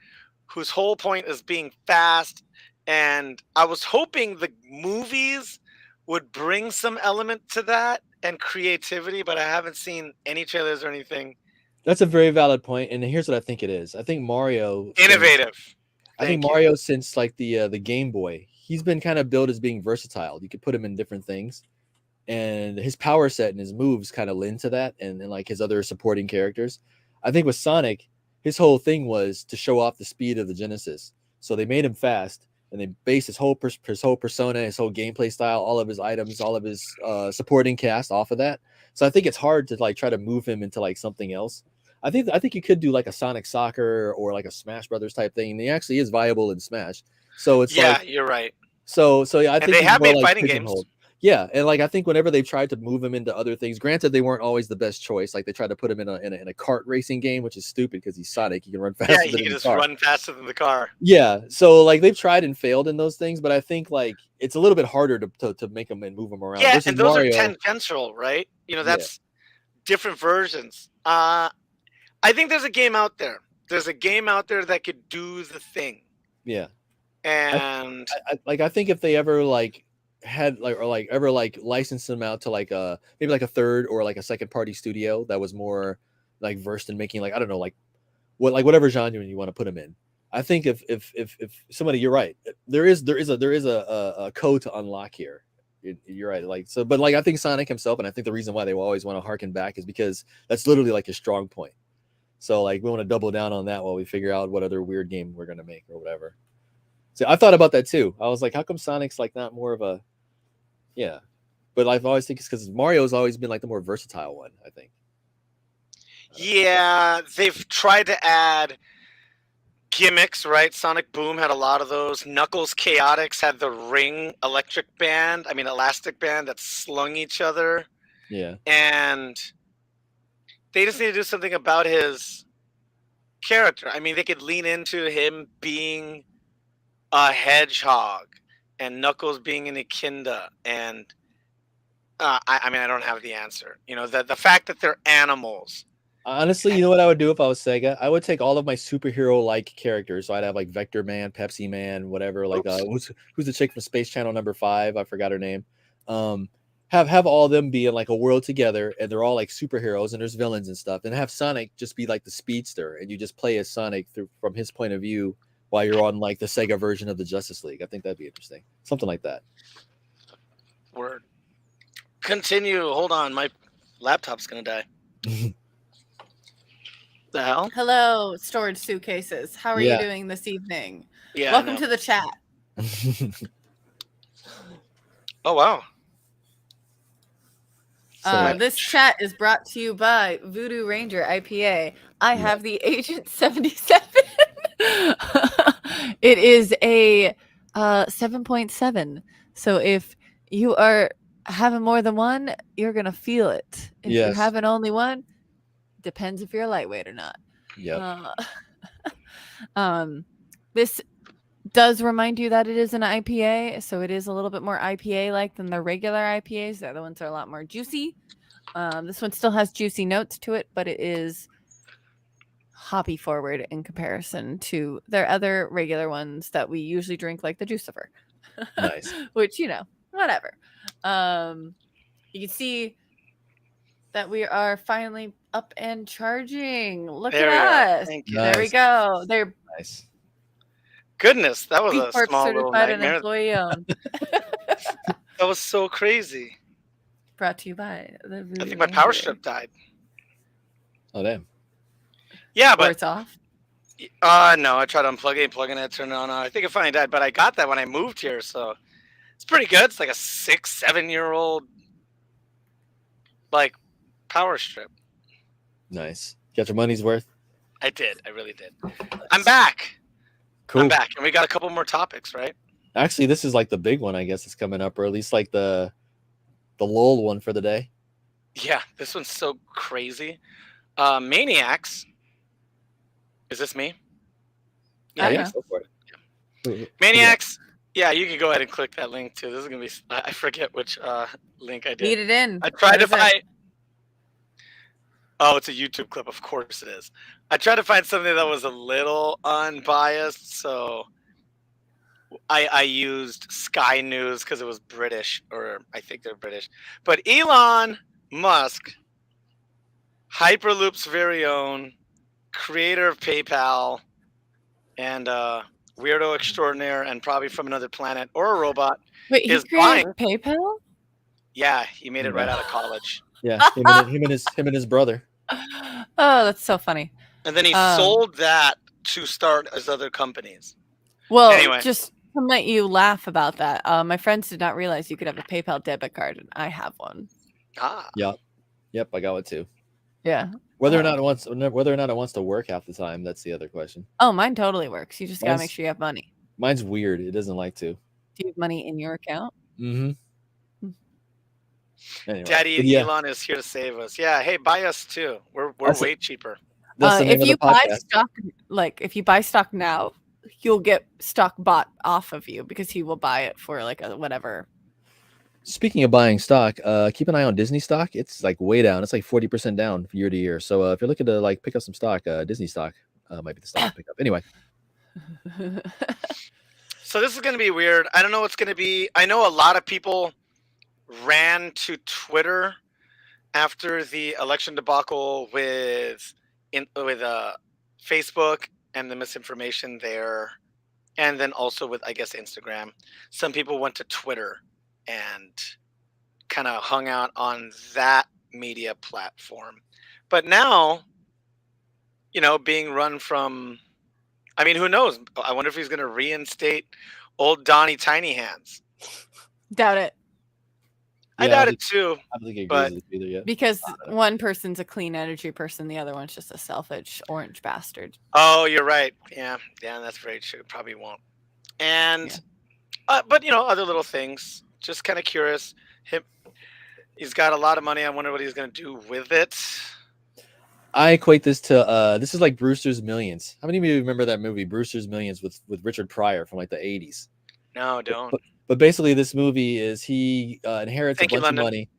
whose whole point is being fast. And I was hoping the movies would bring some element to that and creativity, but I haven't seen any trailers or anything. That's a very valid point, and here's what I think it is. I think Mario Innovative. Since like the Game Boy, he's been kind of billed as being versatile. You could put him in different things, and his power set and his moves kind of lend to that, and like his other supporting characters. I think with Sonic, his whole thing was to show off the speed of the Genesis. So they made him fast, and they based his whole persona, his whole gameplay style, all of his items, all of his supporting cast off of that. So I think it's hard to like try to move him into like something else. I think you could do like a Sonic Soccer or like a Smash Brothers type thing. And he actually is viable in Smash. So it's you're right. So yeah, I think they have more made like fighting games. pigeonholed. Yeah, and like I think whenever they've tried to move him into other things, granted they weren't always the best choice. Like they tried to put him in a kart racing game, which is stupid because he's Sonic. He can run faster. Yeah, he can just run faster than the car. Yeah, so like they've tried and failed in those things, but I think like it's a little bit harder to make them and move them around. Yeah, versus and those Mario, are tangential, right? You know, that's different versions. I think there's a game out there. There's a game out there that could do the thing. Yeah, and I think if they ever like had like or like ever like licensed them out to like maybe like a third or like a second party studio that was more like versed in making like I don't know like whatever genre you want to put them in. I think if somebody, you're right, there is a code to unlock here. You're right, like so, but like I think Sonic himself, and I think the reason why they will always want to harken back is because that's literally like his strong point. So like we want to double down on that while we figure out what other weird game we're gonna make or whatever. So I thought about that too. I was like, how come Sonic's like not more of a but I've always think it's because Mario's always been like the more versatile one, I think. Yeah, they've tried to add gimmicks, right? Sonic Boom had a lot of those. Knuckles Chaotix had the ring elastic band that slung each other. Yeah. And they just need to do something about his character. I mean, they could lean into him being a hedgehog and Knuckles being an echidna. And I don't have the answer. You know, the fact that they're animals. Honestly, you know what I would do if I was Sega? I would take all of my superhero-like characters. So I'd have like Vector Man, Pepsi Man, whatever. Like who's the chick from Space Channel #5? I forgot her name. Have all of them be in like a world together, and they're all like superheroes, and there's villains and stuff. And have Sonic just be like the speedster, and you just play as Sonic from his point of view while you're on like the Sega version of the Justice League. I think that'd be interesting. Something like that. Word. Continue. Hold on, my laptop's gonna die. The hell? Hello, storage suitcases. How are you doing this evening? Yeah. Welcome to the chat. Oh wow. This chat is brought to you by Voodoo Ranger IPA. I have the Agent 77. It is a 7.7. So if you are having more than one, you're gonna feel it. If you're having only one, depends if you're lightweight or not. Yeah. This does remind you that it is an IPA, so it is a little bit more IPA-like than the regular IPAs. The other ones are a lot more juicy. This one still has juicy notes to it, but it is hoppy forward in comparison to their other regular ones that we usually drink, like the Juicifer. Nice. Which, whatever. You can see that we are finally up and charging. Look at us. Thank you. There we go. They're nice. Goodness, that was B a Corp small little certified and nightmare. employee owned. That was so crazy. Brought to you by the Voodoo I think my power strip died. Oh damn. Yeah, Or but it's off. No, I tried unplugging it, plugging it, turning it on. I think it finally died, but I got that when I moved here, so it's pretty good. It's like a 6-7-year-old like power strip. Nice. Got your money's worth. I did. I really did. I'm back. Cool. I'm back, and we got a couple more topics, right? Actually, this is like the big one, I guess, that's coming up, or at least like the lull one for the day. Yeah, this one's so crazy. Maniacs. Is this me? Yeah. Go for it. Maniacs. Yeah, you can go ahead and click that link too. This is gonna be. I forget which link I did. Lead it in. I tried to What is it? find. Oh, it's a YouTube clip. Of course it is. I tried to find something that was a little unbiased, so I used Sky News because it was British, or I think they're British. But Elon Musk, Hyperloop's very own, creator of PayPal, and weirdo extraordinaire, and probably from another planet or a robot. Wait, he is created PayPal? Yeah, he made it right out of college. Yeah, him and his brother. Oh, that's so funny. And then he sold that to start his other companies. Well, Anyway. just to let you laugh about that, my friends did not realize you could have a PayPal debit card, and I have one. Yep, I got one too. Yeah. Whether or not it wants to work half the time, that's the other question. Oh, mine totally works. You just gotta make sure you have money. Mine's weird. It doesn't like to. Do you have money in your account? Mm-hmm. Anyway, Daddy Elon is here to save us. Yeah, hey, buy us too. We're way cheaper. If you buy stock, if you buy stock now, you'll get stock bought off of you because he will buy it for like a whatever. Speaking of buying stock, keep an eye on Disney stock. It's like way down. It's like 40% down year to year. So if you're looking to like pick up some stock, Disney stock might be the stock to pick up. Anyway. So this is going to be weird. I don't know what's going to be. I know a lot of people ran to Twitter after the election debacle with Facebook and the misinformation there, and then also with, I guess, Instagram. Some people went to Twitter and kind of hung out on that media platform. But now, being run from, I mean, who knows? I wonder if he's going to reinstate old Donnie Tiny Hands. Doubt it. I doubt it too. I don't think he agrees with either yet. Because one person's a clean energy person, the other one's just a selfish orange bastard. Oh, you're right. Yeah, that's very true. Probably won't. And, but other little things. Just kind of curious. He's got a lot of money. I wonder what he's going to do with it. I equate this to this is like Brewster's Millions. How many of you remember that movie, Brewster's Millions, with Richard Pryor from like the 80s? No, don't. But basically, this movie is he inherits a bunch of money.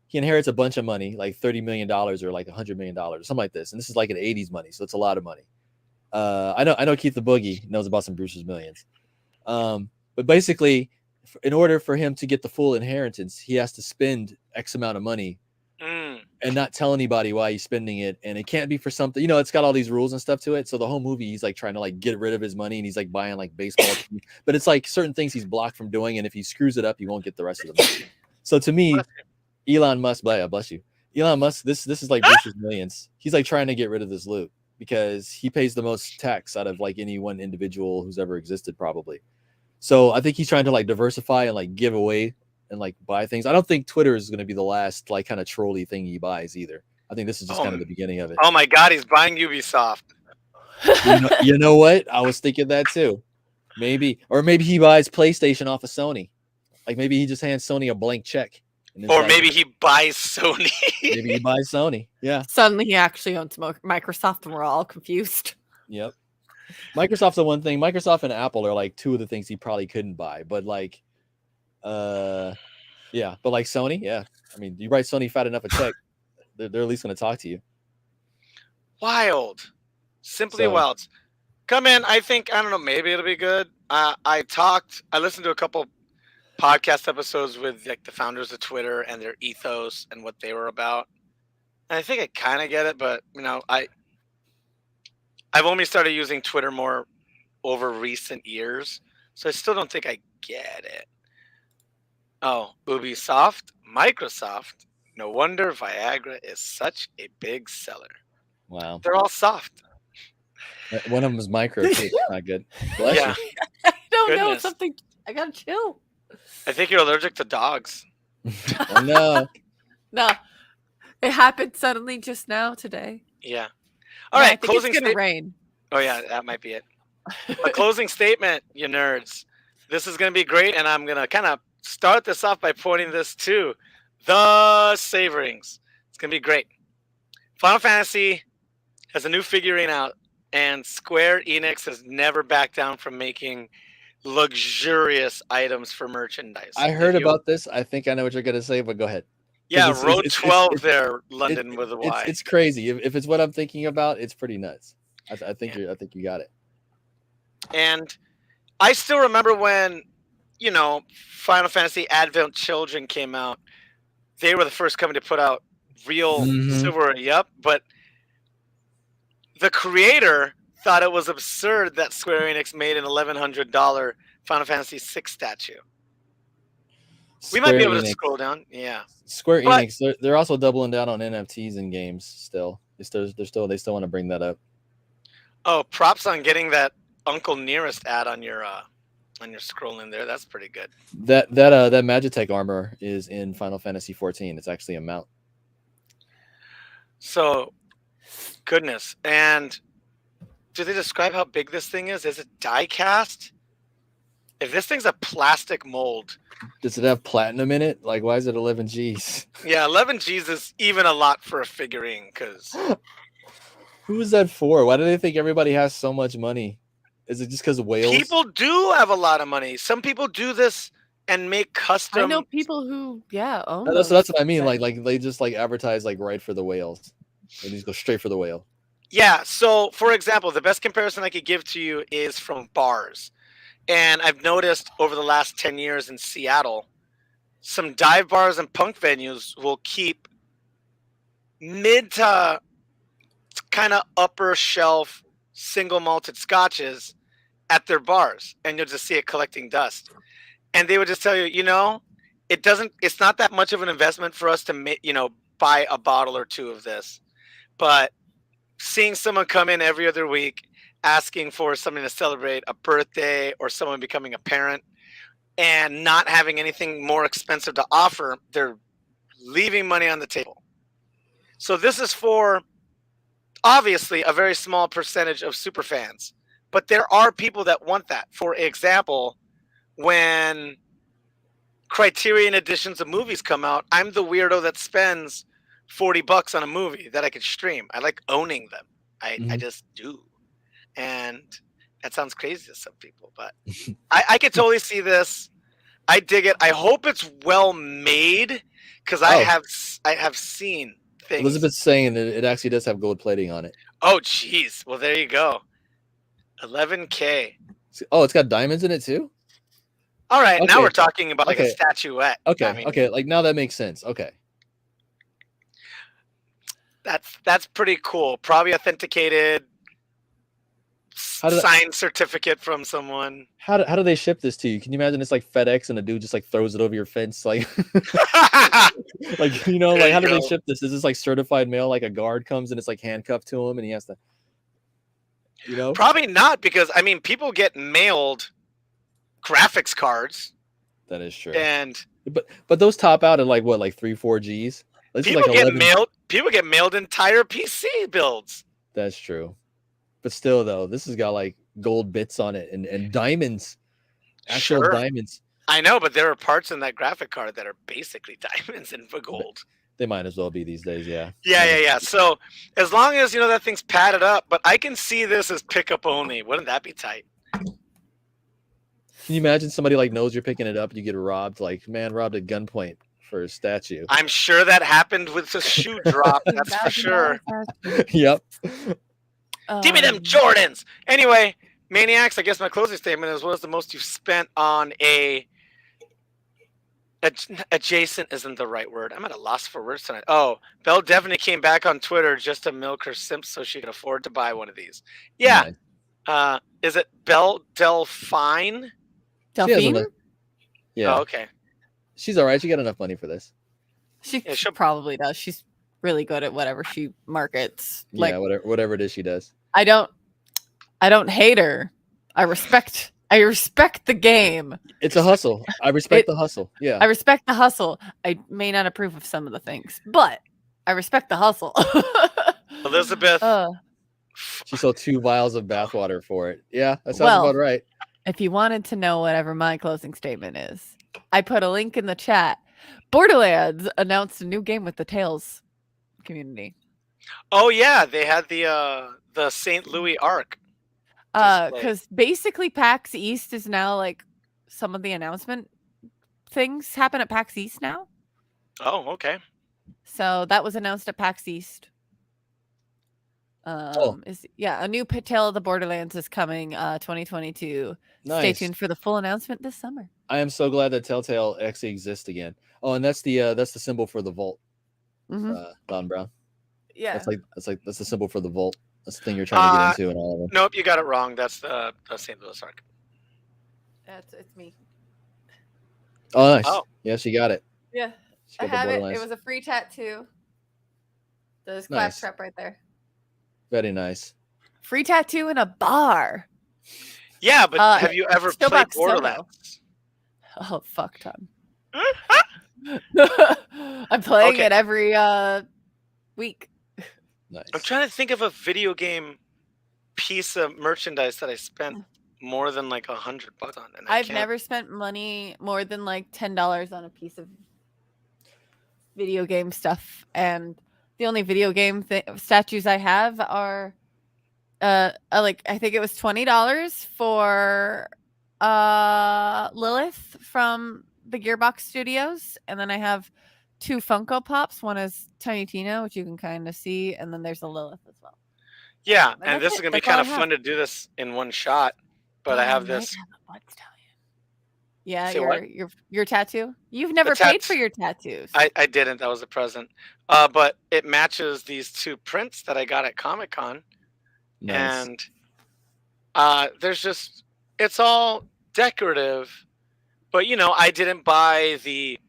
He inherits a bunch of money, like $30 million or like $100 million, something like this. And this is like an 80s money, so it's a lot of money. I know Keith the Boogie knows about some Brewster's Millions. But basically, in order for him to get the full inheritance, he has to spend X amount of money and not tell anybody why he's spending it. And it can't be for something, it's got all these rules and stuff to it. So the whole movie, he's like trying to like get rid of his money, and he's like buying like baseball teams. But it's like certain things he's blocked from doing. And if he screws it up, he won't get the rest of the money. So to me, Elon Musk, bless you. Elon Musk, this is like Brewster's Millions. He's like trying to get rid of this loot because he pays the most tax out of like any one individual who's ever existed, probably. So I think he's trying to like diversify and like give away and like buy things. I don't think Twitter is going to be the last like kind of trolly thing he buys either. I think this is just kind of the beginning of it. Oh my God, he's buying Ubisoft. You know what? I was thinking that too. Maybe he buys PlayStation off of Sony. Like maybe he just hands Sony a blank check. Or maybe he buys Sony. Maybe he buys Sony. Yeah. Suddenly he actually owns Microsoft, and we're all confused. Yep. Microsoft's the one thing. Microsoft and Apple are like two of the things he probably couldn't buy. But like, yeah. But like Sony, yeah. I mean, you write Sony fat enough a check, they're at least going to talk to you. Wild. Simply wild. Come in. I don't know, maybe it'll be good. I listened to a couple podcast episodes with like the founders of Twitter and their ethos and what they were about. And I think I kind of get it, but I've only started using Twitter more over recent years, so I still don't think I get it. Oh, Ubisoft, Microsoft. No wonder Viagra is such a big seller. Wow. They're all soft. One of them is micro too. Not good. Bless Yeah. you. I don't know Goodness. something. I gotta chill. I think you're allergic to dogs. Oh, no. No, it happened suddenly just now today. Yeah. All No, right. I think Closing it's gonna statement. rain. Oh yeah, that might be it. A closing statement, you nerds. This is gonna be great, and I'm gonna kind of start this off by pointing this to the Saverings. It's gonna be great. Final Fantasy has a new figurine out, and Square Enix has never backed down from making luxurious items for merchandise. I heard about this. I think I know what you're gonna say, but go ahead. Yeah, it's- Road it's- 12 it's- there, London with a Y. It's crazy. If it's what I'm thinking about, it's pretty nuts. I think Yeah. I think you got it. And I still remember when, Final Fantasy Advent Children came out. They were the first company to put out real silverware. Yep, but the creator thought it was absurd that Square Enix made an $1,100 Final Fantasy VI statue. We might be able to scroll down. Yeah. Square Enix, they're also doubling down on NFTs in games still. They still want to bring that up. Oh, props on getting that Uncle Nearest ad on your scrolling there. That's pretty good. That Magitech armor is in Final Fantasy 14. It's actually a mount. So, goodness. And do they describe how big this thing is? Is it die cast? If this thing's a plastic mold. Does it have platinum in it? Like, why is it 11 Gs? Yeah, 11 Gs is even a lot for a figurine. Because who is that for? Why do they think everybody has so much money? Is it just because of whales? People do have a lot of money. Some people do this and make custom. I know people who, own. That's what I mean. Like they just advertise right for the whales. They just go straight for the whale. Yeah. So, for example, the best comparison I could give to you is from bars. And I've noticed over the last 10 years in Seattle, some dive bars and punk venues will keep mid to kind of upper shelf single malted scotches at their bars. And you'll just see it collecting dust. And they would just tell you, it's not that much of an investment for us to, buy a bottle or two of this. But seeing someone come in every other week, asking for something to celebrate a birthday or someone becoming a parent and not having anything more expensive to offer, they're leaving money on the table. So this is for obviously a very small percentage of super fans, but there are people that want that. For example, when Criterion editions of movies come out, I'm the weirdo that spends $40 on a movie that I could stream. I like owning them. I just do. And that sounds crazy to some people, but I could totally see this. I dig it. I hope it's well made because I have seen things. Elizabeth's saying that it actually does have gold plating on it. Oh, geez. Well, there you go. 11K. Oh, it's got diamonds in it too? All right. Okay. Now we're talking about a statuette. Okay. Okay. Like now that makes sense. Okay. That's pretty cool. Probably authenticated. Signed certificate from someone. How do they ship this to you? Can you imagine it's like FedEx and a dude just throws it over your fence how do they ship this? Is this certified mail? Like a guard comes and it's handcuffed to him and he has to Probably not, because people get mailed graphics cards. That is true. And but those top out at 3-4 Gs. People get mailed entire PC builds. That's true. But still, though, this has got gold bits on it and diamonds, actual diamonds. I know, but there are parts in that graphic card that are basically diamonds and for gold. They might as well be these days, yeah. Yeah. So as long as that thing's padded up, but I can see this as pickup only. Wouldn't that be tight? Can you imagine somebody knows you're picking it up and you get robbed? Robbed at gunpoint for a statue. I'm sure that happened with the shoe drop. That's for sure. Yep. Give me them Jordans. Anyway, Maniacs, I guess my closing statement is, what is the most you've spent on adjacent isn't the right word. I'm at a loss for words tonight. Oh, Belle definitely came back on Twitter just to milk her simps so she could afford to buy one of these. Yeah. Nice. Is it Belle Delphine? Delphine? Yeah. Oh, okay. She's all right. She got enough money for this. She probably does. She's really good at whatever she markets. Yeah, whatever it is she does. I don't I don't hate her. I respect the game. It's a hustle. I respect the hustle. Yeah. I respect the hustle. I may not approve of some of the things, but I respect the hustle. Elizabeth. She sold 2 vials of bathwater for it. Yeah, that sounds about right. If you wanted to know whatever my closing statement is, I put a link in the chat. Borderlands announced a new game with the Tales community. Oh yeah, they had the St. Louis Arc. Because basically PAX East is now like some of the announcement things happen at PAX East now. Oh, okay. So that was announced at PAX East. A new Tale of the Borderlands is coming 2022. Nice. Stay tuned for the full announcement this summer. I am so glad that Telltale actually exists again. Oh, and that's the symbol for the vault. Don Brown. Yeah. That's the symbol for the vault. That's the thing you're trying to get into and all of them. Nope, you got it wrong. That's the St. Louis Arc. It's me. Oh, nice. Oh. Yeah, she got it. Yeah. I have it. It was a free tattoo. There's Claptrap right there. Very nice. Free tattoo in a bar. Yeah, but have you ever played Borderlands? Oh, fuck, Tom. I'm playing it every week. Nice. I'm trying to think of a video game piece of merchandise that I spent more than like $100 on. And I've never spent money more than like $10 on a piece of video game stuff, and the only video game statues I have are like I think it was $20 for Lilith from the Gearbox Studios, and then I have 2 Funko Pops. One is Tiny Tina, which you can kind of see, and then there's a Lilith as well. Yeah, and this is gonna be kind of fun to do this in one shot. But I have this. Yeah, your tattoo. You've never paid for your tattoos. I didn't. That was a present. But it matches these 2 prints that I got at Comic-Con. Nice. And it's all decorative. But I didn't buy the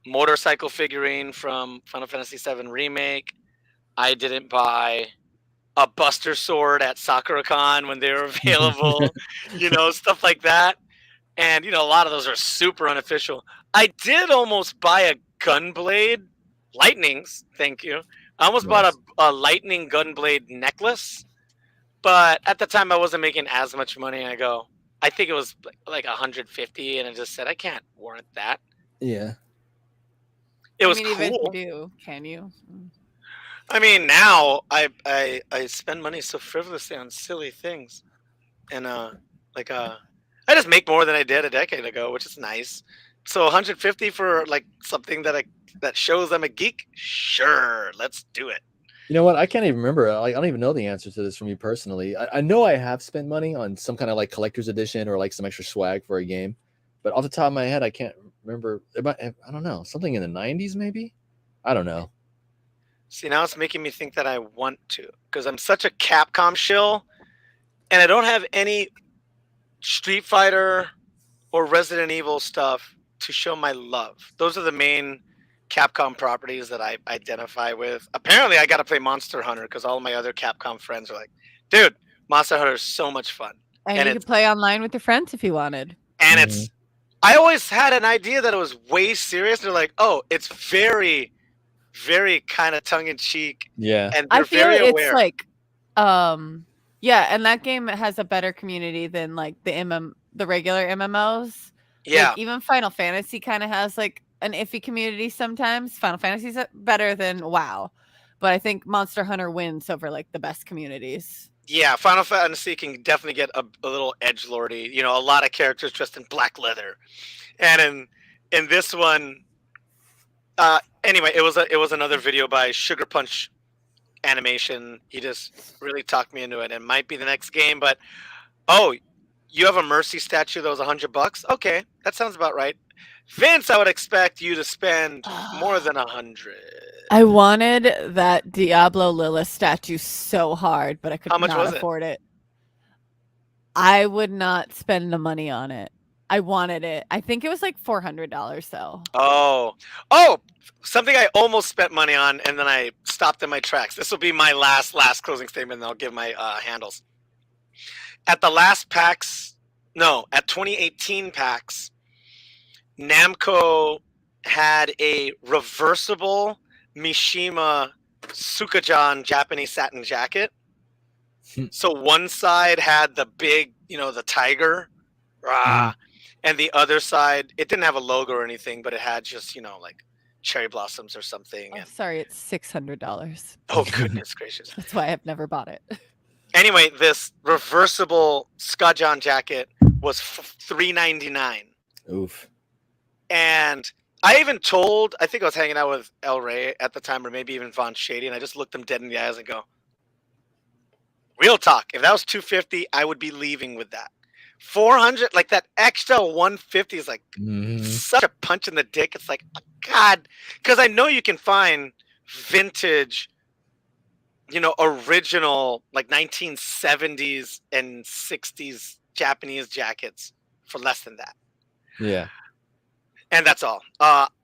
motorcycle figurine from Final Fantasy VII Remake. I didn't buy a Buster Sword at SakuraCon when they were available. Stuff like that. And, a lot of those are super unofficial. I did almost buy a Gunblade Lightnings. Thank you. I almost bought a Lightning Gunblade necklace. But at the time, I wasn't making as much money. I think it was like $150. And I just said, I can't warrant that. Yeah. It was cool. Even if you do, can you? I mean, now I spend money so frivolously on silly things. And, I just make more than I did a decade ago, which is nice. So $150 for like something that shows I'm a geek? Sure, let's do it. You know what? I can't even remember. I don't even know the answer to this from you personally. I know I have spent money on some kind of like collector's edition or like some extra swag for a game, but off the top of my head, I can't remember. I don't know. Something in the 90s, maybe? I don't know. See, now it's making me think that I want to, because I'm such a Capcom shill, and I don't have any Street Fighter or Resident Evil stuff to show my love. Those are the main Capcom properties that I identify with. Apparently, I got to play Monster Hunter because all of my other Capcom friends are like, dude, Monster Hunter is so much fun. And you could play online with your friends if you wanted. And I always had an idea that it was way serious. They're like, oh, it's very, very kind of tongue-in-cheek. Yeah. And they're very aware. It's like, yeah, and that game has a better community than like the regular MMOs. Yeah. Like, even Final Fantasy kind of has like an iffy community sometimes. Final Fantasy's better than WoW. But I think Monster Hunter wins over like the best communities. Yeah, Final Fantasy can definitely get a little edgelordy. A lot of characters dressed in black leather. And in this one, anyway, it was another video by Sugar Punch Animation. He just really talked me into it. It might be the next game, but you have a Mercy statue that was $100. Okay, that sounds about right. Vince, I would expect you to spend more than 100. I wanted that Diablo Lilith statue so hard, but I could not afford it. I would not spend the money on it. I wanted it. I think it was like $400 though. Oh, something I almost spent money on and then I stopped in my tracks. This will be my last closing statement and I'll give my handles. At the last PAX, no, at 2018 PAX, Namco had a reversible Mishima Sukajan Japanese satin jacket. So one side had the big, the tiger, and the other side, it didn't have a logo or anything, but it had just, like cherry blossoms or something. Oh, And sorry, it's $600. oh, goodness gracious. That's why I've never bought it. Anyway, this reversible Skajan jacket was $3.99. Oof. And I even told, I think I was hanging out with El Rey at the time, or maybe even Von Shady, and I just looked them dead in the eyes and go, real talk, if that was $250, I would be leaving with that. $400, like that extra $150 is like such a punch in the dick. It's like, oh, God, because I know you can find vintage, original, like 1970s and 60s Japanese jackets for less than that. Yeah. And that's all.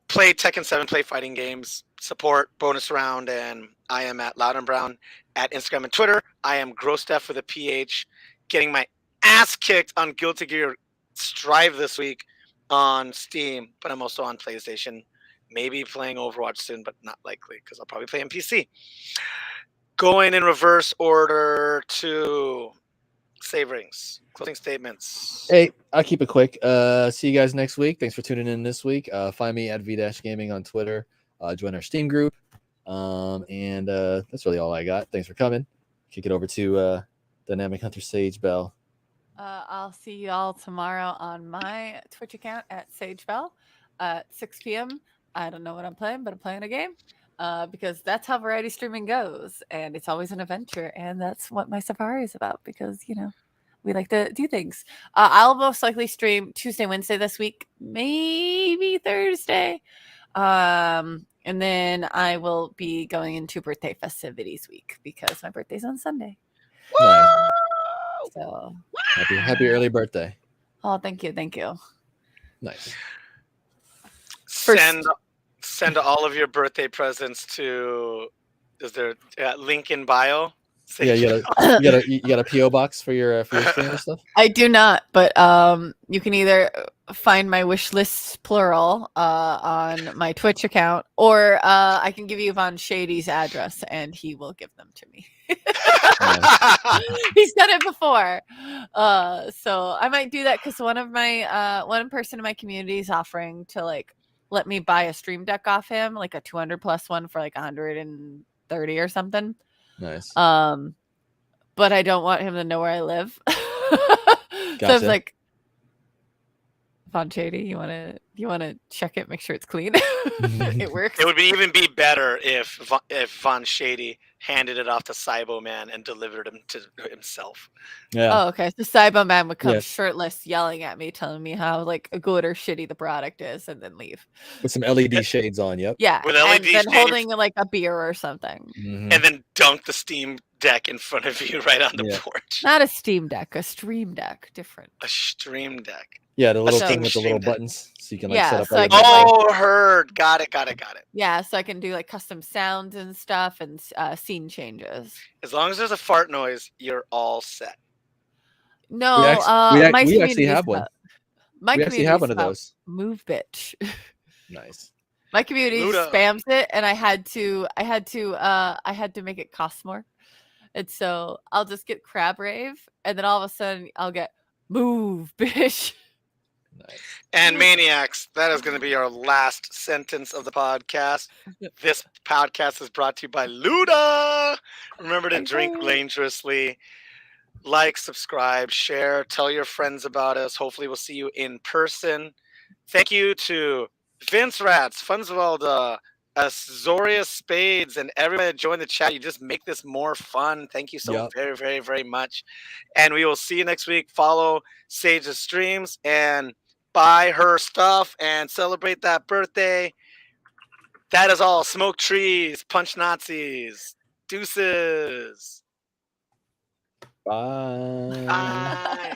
Play Tekken 7, play fighting games, support bonus round, and I am at Loud and Brown at Instagram and Twitter. I am GrossDef with a PH, getting my ass kicked on Guilty Gear Strive this week on Steam, but I'm also on PlayStation. Maybe playing Overwatch soon, but not likely because I'll probably play on PC. Going in reverse order to save rings, closing statements. Hey, I'll keep it quick. See you guys next week. Thanks for tuning in this week. Find me at V-Gaming on Twitter. Join our Steam group. And that's really all I got. Thanks for coming. Kick it over to Dynamic Hunter Sage Bell. I'll see you all tomorrow on my Twitch account at Sage Bell at 6 p.m. I don't know what I'm playing, but I'm playing a game. Because that's how variety streaming goes, and it's always an adventure, and that's what my Safari is about, because we like to do things. I'll most likely stream Tuesday, Wednesday this week, maybe Thursday, and then I will be going into birthday festivities week because my birthday's on Sunday. Nice. So happy early birthday. Oh, thank you. Nice. Send all of your birthday presents to. Is there link in bio? Yeah, you got a PO box for your stream and stuff. I do not, but you can either find my wish lists plural on my Twitch account, or I can give you Von Shady's address and he will give them to me. He's done it before, so I might do that because one person in my community is offering to let me buy a stream deck off him, like a 200 plus one for like 130 or something. Nice. But I don't want him to know where I live. Gotcha. So I was like, Von Shady, you wanna check it, make sure it's clean. It works. It would even be better if Von Shady handed it off to Cybo Man and delivered him to himself. Yeah. Oh, okay. So Cybo Man would come shirtless, yelling at me, telling me how good or shitty the product is, and then leave with some LED shades on. Yep. Yeah, with LED and then shades, holding a beer or something, and then dunk the Steam Deck in front of you right on the porch. Not a Steam Deck, a Stream Deck, different. A Stream Deck. Yeah, the little thing with the little buttons, so you can set up. So heard. Got it. Yeah, so I can do custom sounds and stuff and scene changes. As long as there's a fart noise, you're all set. No, we actually have one. My community have one of those. Move, bitch. Nice. My community spams it, and I had to make it cost more, and so I'll just get Crab Rave, and then all of a sudden I'll get Move, bitch. Nice. And Maniacs, that is going to be our last sentence of the podcast. This podcast is brought to you by Luda. Remember to drink dangerously. Like, subscribe, share, tell your friends about us. Hopefully we'll see you in person. Thank you to Vince Rats, Funzwald, Zoria Spades, and everybody that joined the chat. You just make this more fun. Thank you so very, very, very much. And we will see you next week. Follow Sage's streams and buy her stuff and celebrate that birthday. That is all. Smoke trees, punch Nazis. Deuces. Bye. Bye.